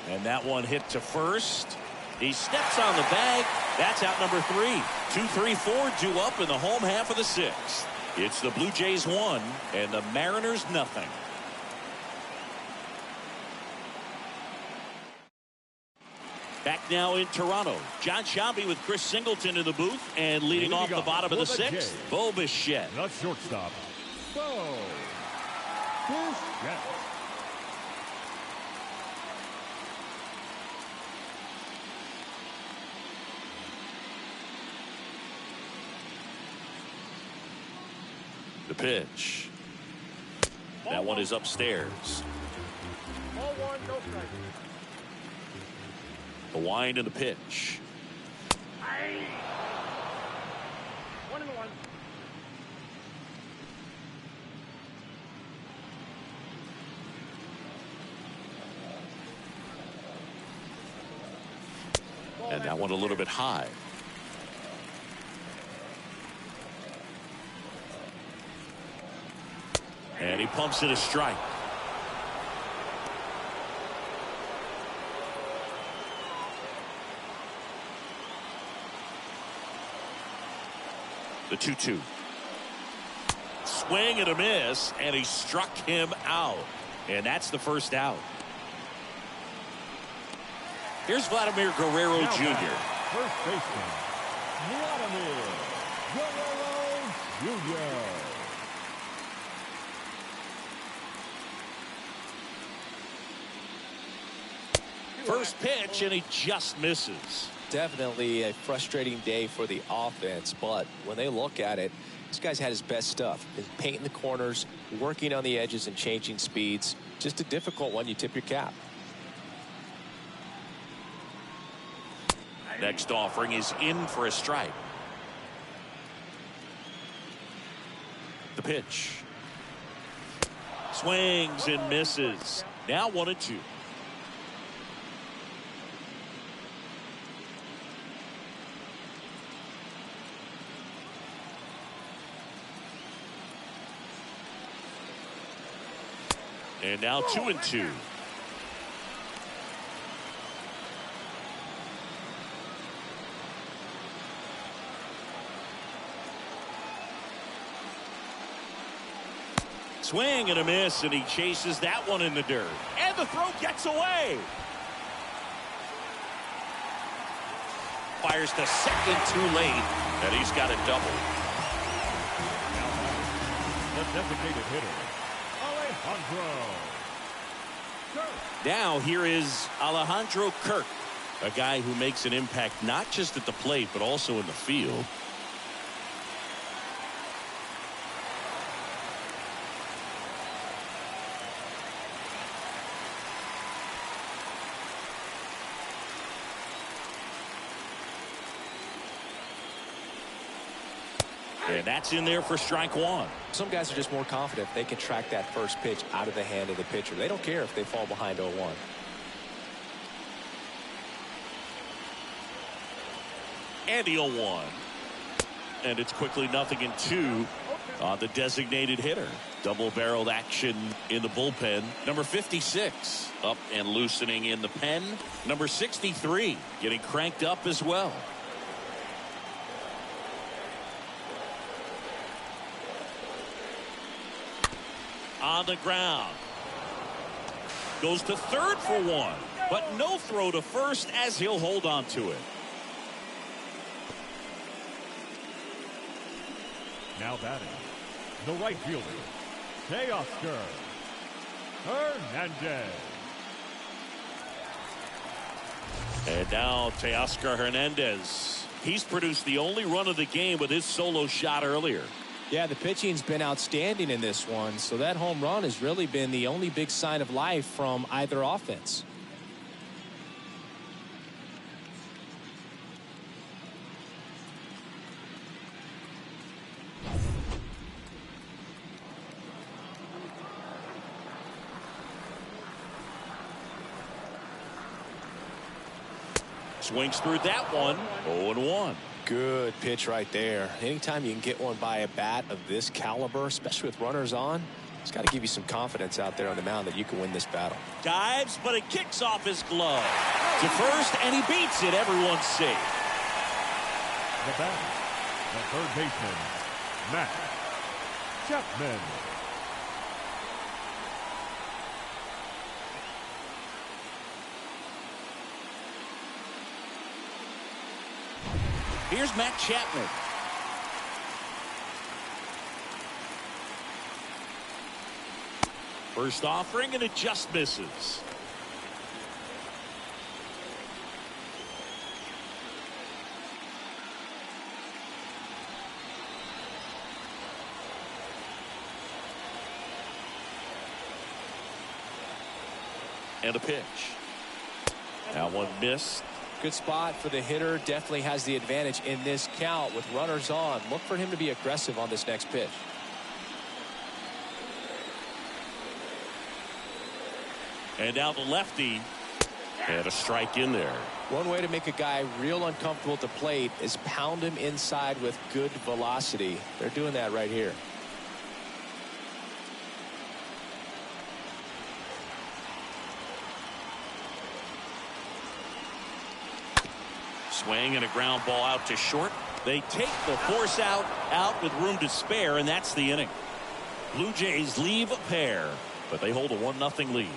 And that one hit to first. He steps on the bag. That's out number 3. 2-3-4 due up in the home half of the 6th. It's the Blue Jays 1 and the Mariners nothing. Back now in Toronto. John Sciambi with Chris Singleton in the booth and leading off the bottom of the 6th. Bo Bichette. The shortstop, Bo Bichette. The pitch. That one is upstairs. Ball 1, no strike. The wind and the pitch. 1-1. And that one a little bit high. And he pumps it a strike. The 2-2. Swing and a miss, and he struck him out. And that's the first out. Here's Vladimir Guerrero Now Jr. First baseman, Vladimir Guerrero Jr. First pitch, and he just misses. Definitely a frustrating day for the offense, but when they look at it, this guy's had his best stuff. He's painting the corners, working on the edges, and changing speeds. Just a difficult one. You tip your cap. Next offering is in for a strike. The pitch. Swings and misses. Now 1-2. And now 2-2. Swing and a miss, and he chases that one in the dirt. And the throw gets away. Fires to second too late, and he's got a double. The designated hitter, Alejandro Kirk. Now here is Alejandro Kirk, a guy who makes an impact not just at the plate but also in the field. And that's in there for strike one. Some guys are just more confident they can track that first pitch out of the hand of the pitcher. They don't care if they fall behind 0-1. And the 0-1. And it's quickly 0-2 on the designated hitter. Double-barreled action in the bullpen. Number 56 up and loosening in the pen. Number 63 getting cranked up as well. On the ground. Goes to third for one, but no throw to first as he'll hold on to it. Now batting, the right fielder, Teoscar Hernandez. And now Teoscar Hernandez. He's produced the only run of the game with his solo shot earlier. Yeah, the pitching's been outstanding in this one, so that home run has really been the only big sign of life from either offense. Swings through that one. 0-1. Good pitch right there. Anytime you can get one by a bat of this caliber, especially with runners on, it's got to give you some confidence out there on the mound that you can win this battle. Dives, but it kicks off his glove to first, and he beats it. Everyone's safe. The batter, the third baseman, Matt Chapman. Here's Matt Chapman. First offering, and it just misses. And a pitch. That one missed. Good spot for the hitter. Definitely has the advantage in this count with runners on. Look for him to be aggressive on this next pitch. And now the lefty. And a strike in there. One way to make a guy real uncomfortable at the plate is pound him inside with good velocity. They're doing that right here. Swing and a ground ball out to short. They take the force out with room to spare, and that's the inning. Blue Jays leave a pair, but they hold a 1-0 lead.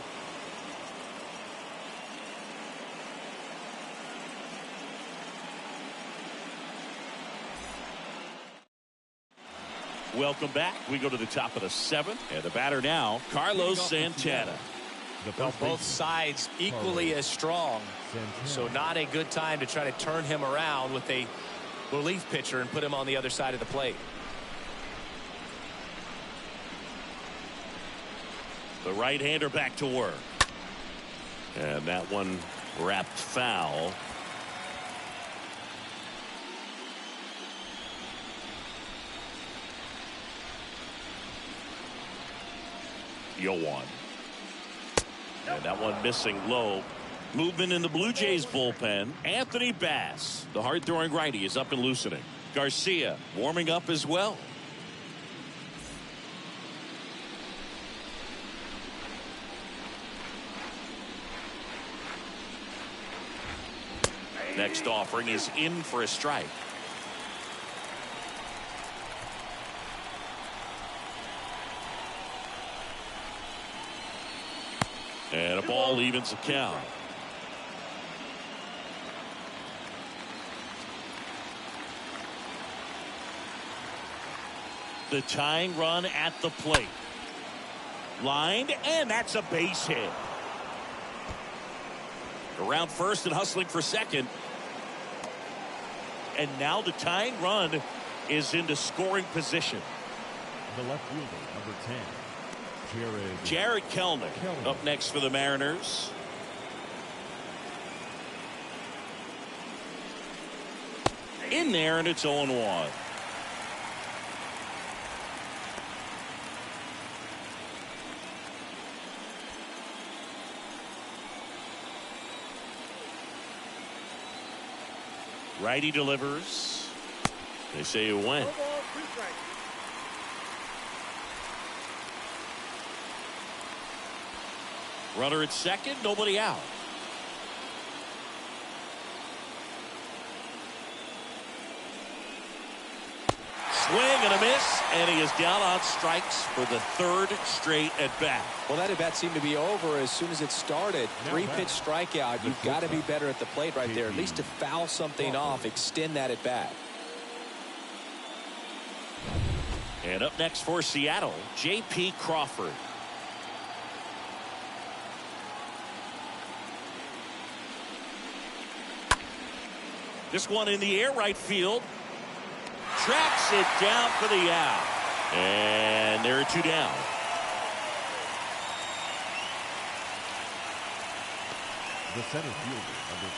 Welcome back. We go to the top of the 7th, and the batter now, Carlos Santana. Well, both sides equally as strong, so not a good time to try to turn him around with a relief pitcher and put him on the other side of the plate. The right-hander back to work. And that one wrapped foul. Yoan. And that one missing low. Movement in the Blue Jays bullpen. Anthony Bass, the hard-throwing righty, is up and loosening. Garcia warming up as well. Next offering is in for a strike. And a ball evens the count. The tying run at the plate. Lined, and that's a base hit. Around first and hustling for second. And now the tying run is into scoring position. The left fielder, number 10. Jared Kelnick up next for the Mariners. In there, and it's 0-1. Righty delivers. They say it went. Runner at second, nobody out. Swing and a miss, and he is down on strikes for the 3rd straight at bat. Well, that at bat seemed to be over as soon as it started. 3-pitch strikeout. You've got to be better at the plate right there, at least to foul something off, extend that at bat. And up next for Seattle, J.P. Crawford. This one in the air, right field. Tracks it down for the out. And there are 2 down. The center fielder, number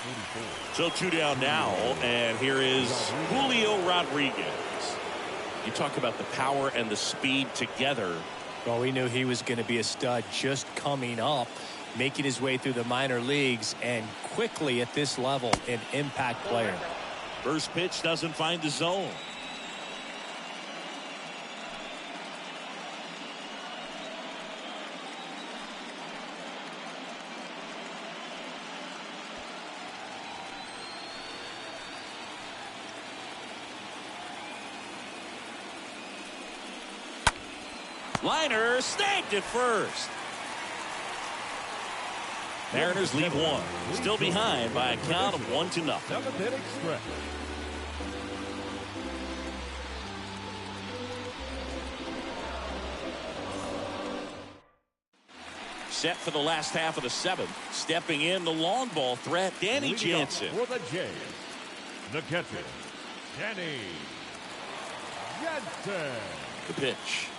44. So 2 down now, and here is Julio Rodriguez. You talk about the power and the speed together. Well, we knew he was going to be a stud just coming up, making his way through the minor leagues, and quickly at this level, an impact player. First pitch doesn't find the zone. Liner snagged at first. Mariners lead 1. Still behind by a count of 1-0. 7th-inning stretch. Set for the last half of the 7th. Stepping in the long ball threat, Danny Jansen. For the Jays, the catcher, Danny Jansen. The pitch.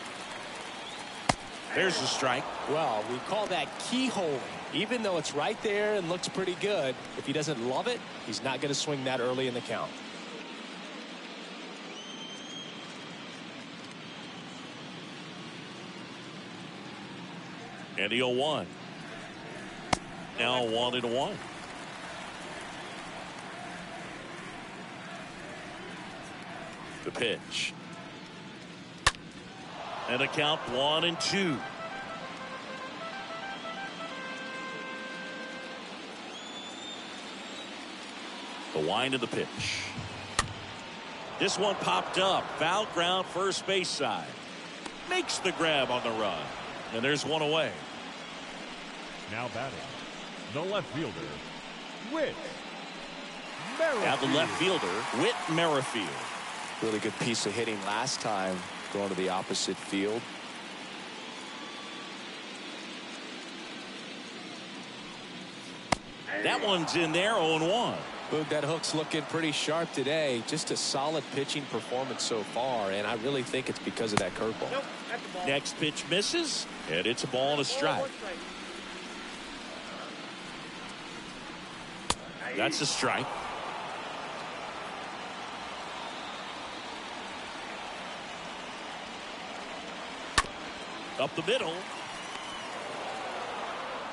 There's the strike. Well, we call that keyhole. Even though it's right there and looks pretty good, if he doesn't love it, he's not going to swing that early in the count. And the 0-1. Now 1-1. The pitch. And a count 1-2. The wind of the pitch. This one popped up. Foul ground, first base side. Makes the grab on the run. And there's one away. Now batting, the left fielder, Whit Merrifield. Now the left fielder, Whit Merrifield. Really good piece of hitting last time, going to the opposite field. That one's in there, 0-1. Boog, that hook's looking pretty sharp today. Just a solid pitching performance so far, and I really think it's because of that curveball. Nope, that's the ball. Next pitch misses, and it's a ball and a strike. One strike. That's a strike. Up the middle.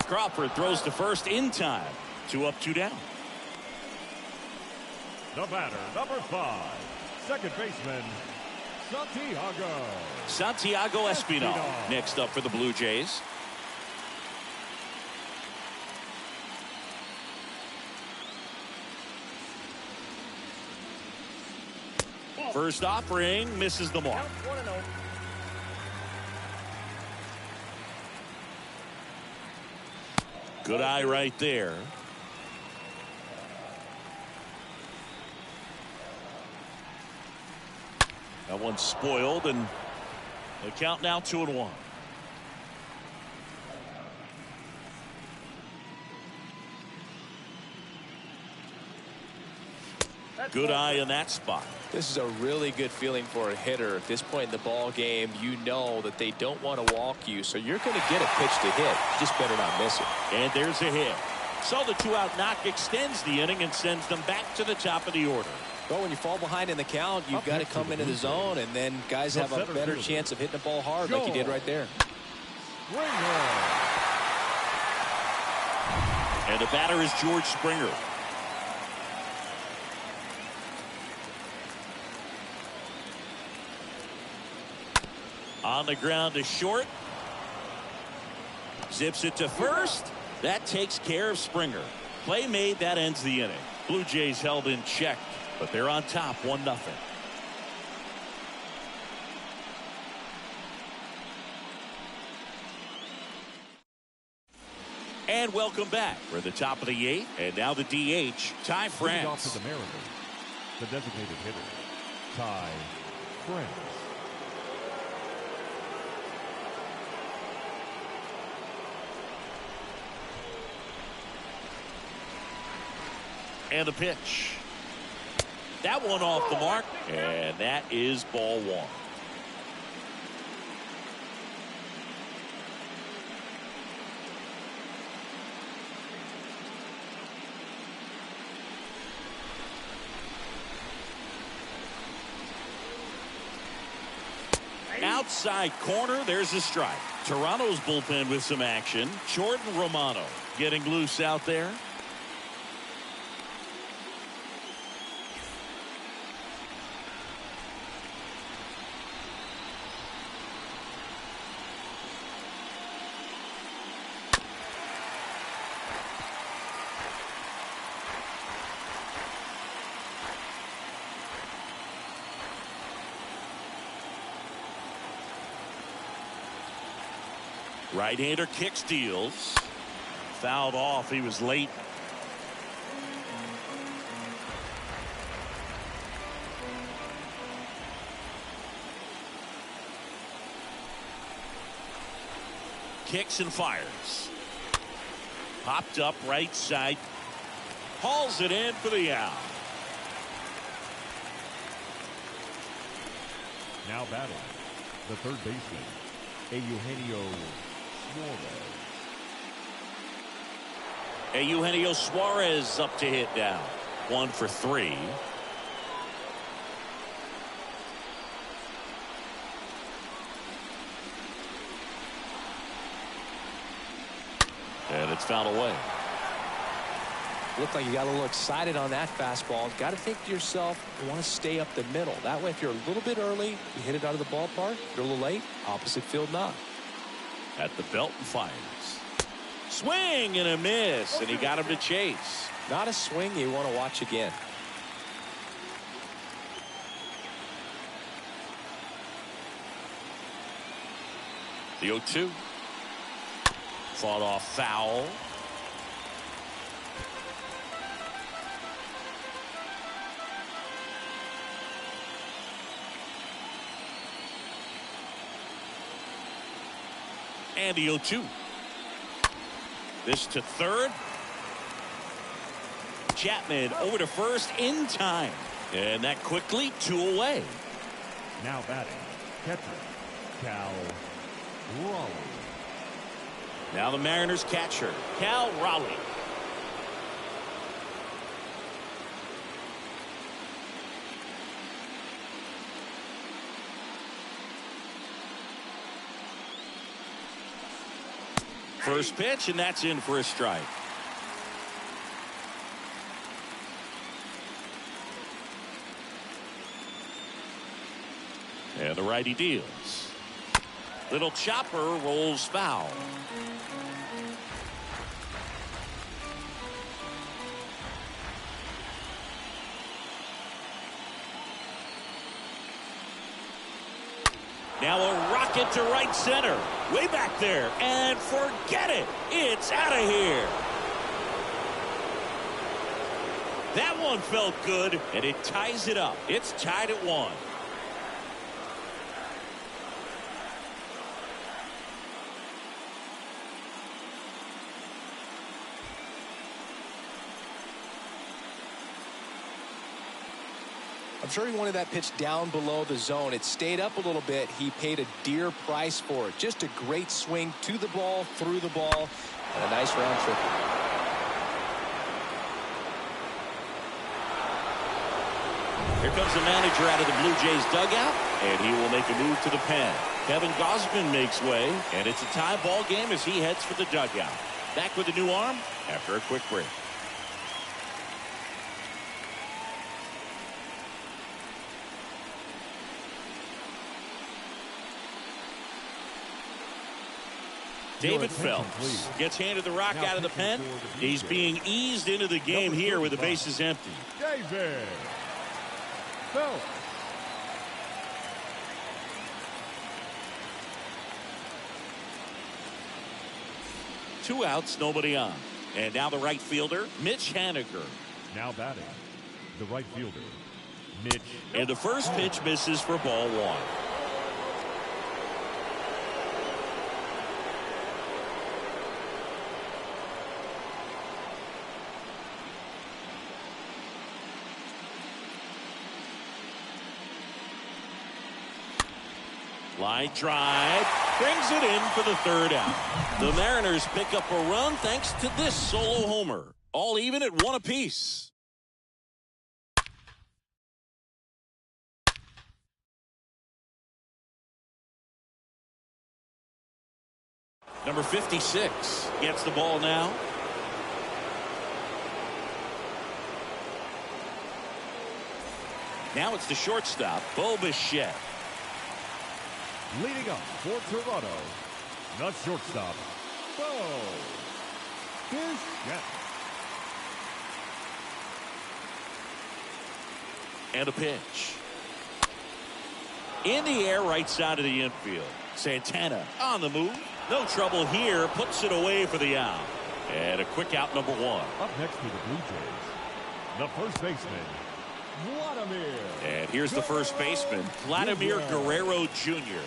Crawford throws to first in time. 2 up, 2 down. The batter, number 5, second baseman, Santiago Espinal next up for the Blue Jays. First offering misses the mark. Count 1-0. Good eye right there. That one's spoiled, and the count now 2-1. Good eye in that spot. This is a really good feeling for a hitter. At this point in the ball game, you know that they don't want to walk you, so you're going to get a pitch to hit. You just better not miss it. And there's a hit. So the 2-out knock extends the inning and sends them back to the top of the order. Well, when you fall behind in the count, you've got to come into the zone, and then guys have a better chance of hitting the ball hard like you did right there. And the batter is George Springer. On the ground to short. Zips it to first. That takes care of Springer. Play made, that ends the inning. Blue Jays held in check, but they're on top 1-0. And welcome back. We're at the top of the 8th, and now the DH, Ty France. Off to the Mariners, the designated hitter, Ty France. And the pitch. That one off the mark, and that is ball 1. Outside corner, there's a strike. Toronto's bullpen with some action. Jordan Romano getting loose out there. Right-hander kick steals. Fouled off. He was late. Kicks and fires. Popped up right side. Hauls it in for the out. Now batting, the third baseman, Eugenio Eugenio Suarez up to hit now. 1 for 3. And it's fouled away. Looked like you got a little excited on that fastball. Got to think to yourself, you want to stay up the middle. That way, if you're a little bit early, you hit it out of the ballpark. If you're a little late, opposite field knock. At the belt and fires. Swing and a miss, and he got him to chase. Not a swing you want to watch again. The 0-2. Fought off foul. And the 0-2. This to third. Chapman over to first in time. And that quickly 2 away. Now batting, catcher, Cal Raleigh. Now the Mariners catcher, Cal Raleigh. First pitch, and that's in for a strike. And the righty deals. Little chopper rolls foul. Now a rocket to right center. Way back there. And forget it. It's out of here. That one felt good, and it ties it up. It's tied at 1. I'm sure he wanted that pitch down below the zone. It stayed up a little bit. He paid a dear price for it. Just a great swing to the ball, through the ball, and a nice round trip. Here comes the manager out of the Blue Jays dugout, and he will make a move to the pen. Kevin Gausman makes way, and it's a tie ball game as he heads for the dugout. Back with a new arm after a quick break. David Phelps gets handed the rock out of the pen. He's being eased into the game here with the bases empty. David Phelps. Two outs, nobody on. And now the right fielder, Mitch Haniger. Now batting, the right fielder, Mitch. And the first pitch misses for ball 1. Line drive brings it in for the 3rd out. The Mariners pick up a run thanks to this solo homer. All even at 1 apiece. Number 56 gets the ball now. Now it's the shortstop, Bo Bichette. Leading up for Toronto, the shortstop, Bo Bichette. And a pitch. In the air, right side of the infield. Santana on the move. No trouble here. Puts it away for the out. And a quick out, number 1. Up next to the Blue Jays, the first baseman, Vladimir. And here's the first baseman, Vladimir Guerrero Jr.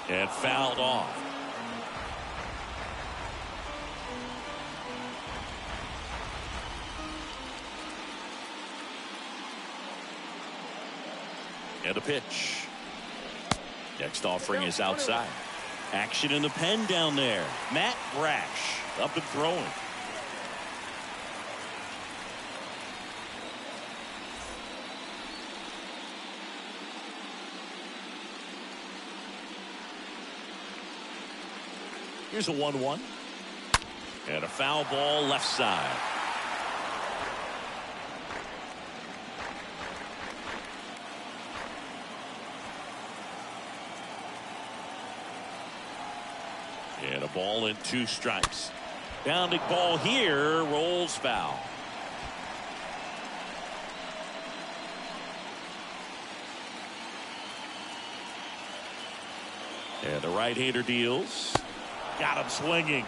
And fouled off. And a pitch. Next offering is outside. Action in the pen down there. Matt Brash up and throwing. Here's a 1-1. And a foul ball left side. And a ball and 2 strikes. Bounding ball here rolls foul. And the right-hander deals. Got him swinging.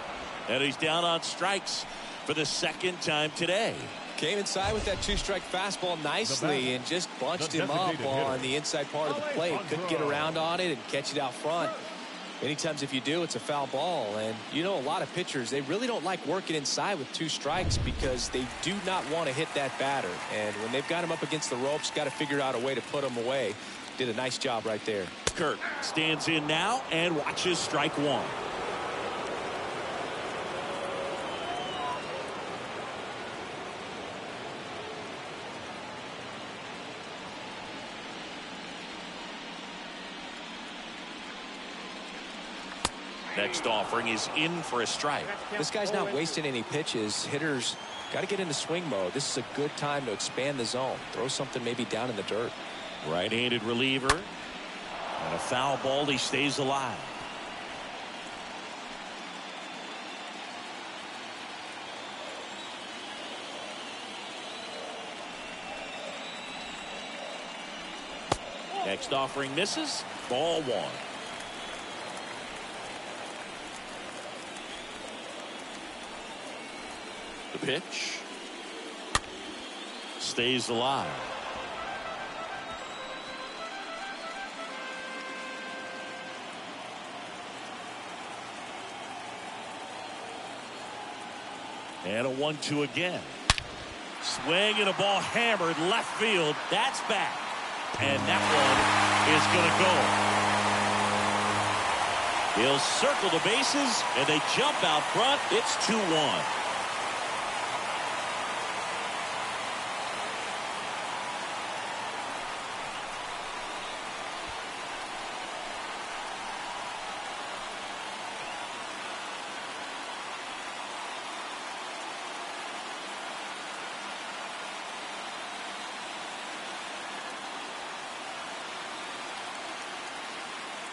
And he's down on strikes for the second time today. Came inside with that two-strike fastball nicely and just bunched him up on the inside part of the plate. Couldn't get around on it and catch it out front. Many times if you do, it's a foul ball. And you know, a lot of pitchers, they really don't like working inside with 2 strikes because they do not want to hit that batter. And when they've got him up against the ropes, got to figure out a way to put him away. Did a nice job right there. Kirk stands in now and watches strike 1. Next offering is in for a strike. This guy's not wasting any pitches. Hitters got to get into swing mode. This is a good time to expand the zone. Throw something maybe down in the dirt. Right-handed reliever. And a foul ball. He stays alive. Next offering misses. Ball 1. The pitch stays alive. And a 1-2 again. Swing and a ball hammered left field. That's back. And that one is going to go. He'll circle the bases and they jump out front. It's 2-1.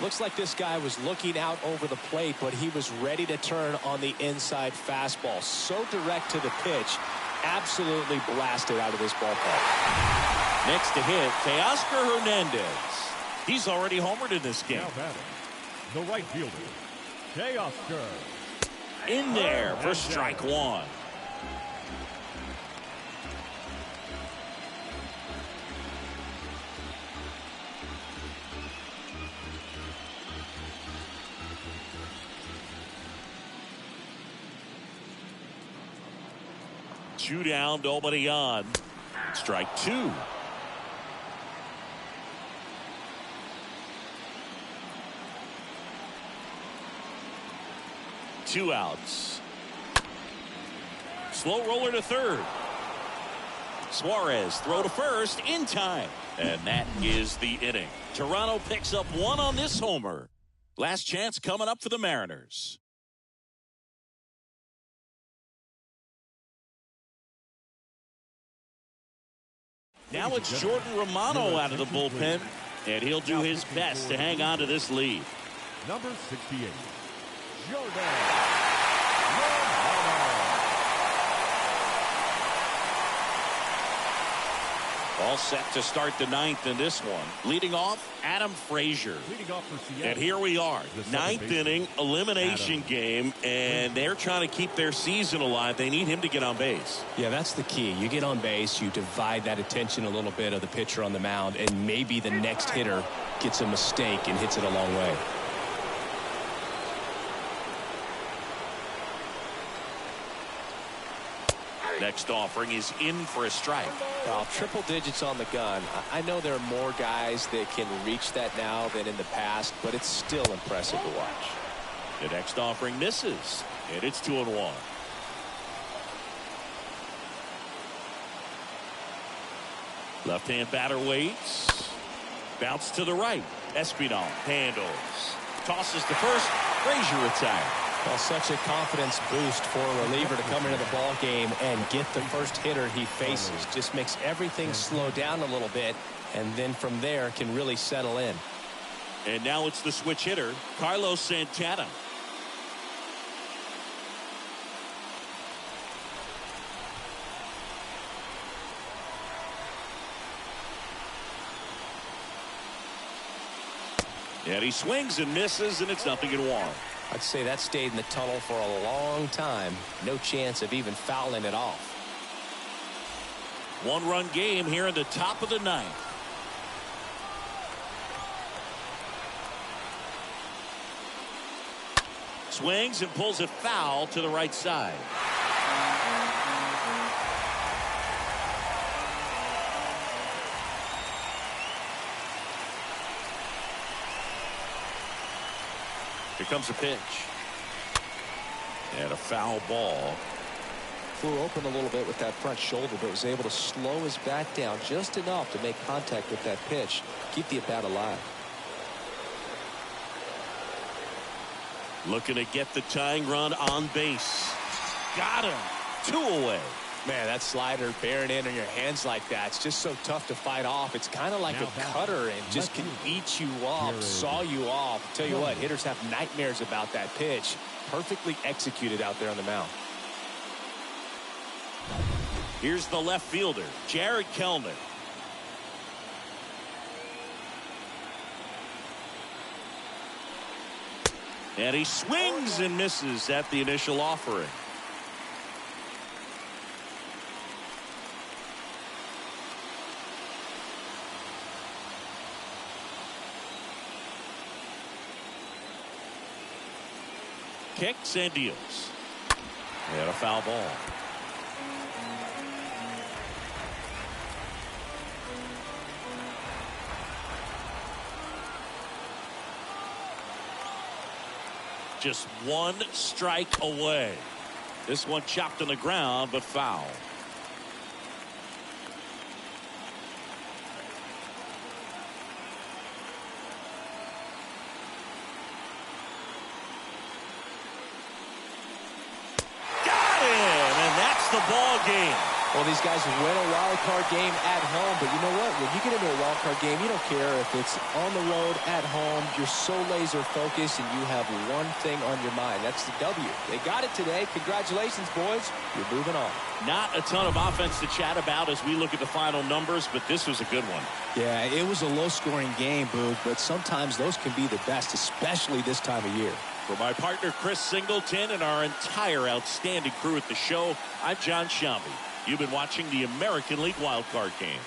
Looks like this guy was looking out over the plate, but he was ready to turn on the inside fastball. So direct to the pitch. Absolutely blasted out of this ballpark. Next to hit, Teoscar Hernandez. He's already homered in this game. Now batting, the right fielder, Teoscar. In there for strike 1. Two down, nobody on. Strike 2. Two outs. Slow roller to third. Suarez throw to first in time. And that is the inning. Toronto picks up 1 on this homer. Last chance coming up for the Mariners. Now it's Jordan Romano out of the bullpen, and he'll do his best to hang on to this lead. Number 68, Jordan. All set to start the 9th in this one. Leading off, Adam Frazier. Leading off for Seattle. And here we are, 9th inning elimination Adam. game, and they're trying to keep their season alive. They need him to get on base. Yeah, that's the key. You get on base, you divide that attention a little bit of the pitcher on the mound, and maybe the next hitter gets a mistake and hits it a long way. Next offering is in for a strike. Well, triple digits on the gun. I know there are more guys that can reach that now than in the past, but it's still impressive to watch. The next offering misses, and it's 2-1. Left-hand batter waits. Bounce to the right. Espinal handles. Tosses to first. Frazier retired. Well, such a confidence boost for a reliever to come into the ball game and get the first hitter he faces. Just makes everything slow down a little bit, and then from there can really settle in. And now it's the switch hitter, Carlos Santana. And he swings and misses, and it's 0-1. I'd say that stayed in the tunnel for a long time. No chance of even fouling it off. One-run game here in the top of the ninth. Swings and pulls it foul to the right side. Here comes a pitch. And a foul ball. Flew open a little bit with that front shoulder, but was able to slow his bat down just enough to make contact with that pitch. Keep the at-bat alive. Looking to get the tying run on base. Got him. 2 away. Man, that slider bearing in on your hands like that, it's just so tough to fight off. It's kind of like a cutter and just can eat you up, saw you off. Tell you what, hitters have nightmares about that pitch. Perfectly executed out there on the mound. Here's the left fielder, Jared Kellner. And he swings and misses at the initial offering. Kicks and deals. And a foul ball. Just 1 strike away. This one chopped on the ground, but foul. The ball game. Well, these guys win a wild card game at home, but you know what? When you get into a wild card game, you don't care if it's on the road, at home. You're so laser focused, and you have one thing on your mind. That's the W. They got it today. Congratulations, boys. You're moving on. Not a ton of offense to chat about as we look at the final numbers, but this was a good one. Yeah, it was a low-scoring game, Boog, but sometimes those can be the best, especially this time of year. For my partner, Chris Singleton, and our entire outstanding crew at the show, I'm John Shambi. You've been watching the American League Wild Card Game.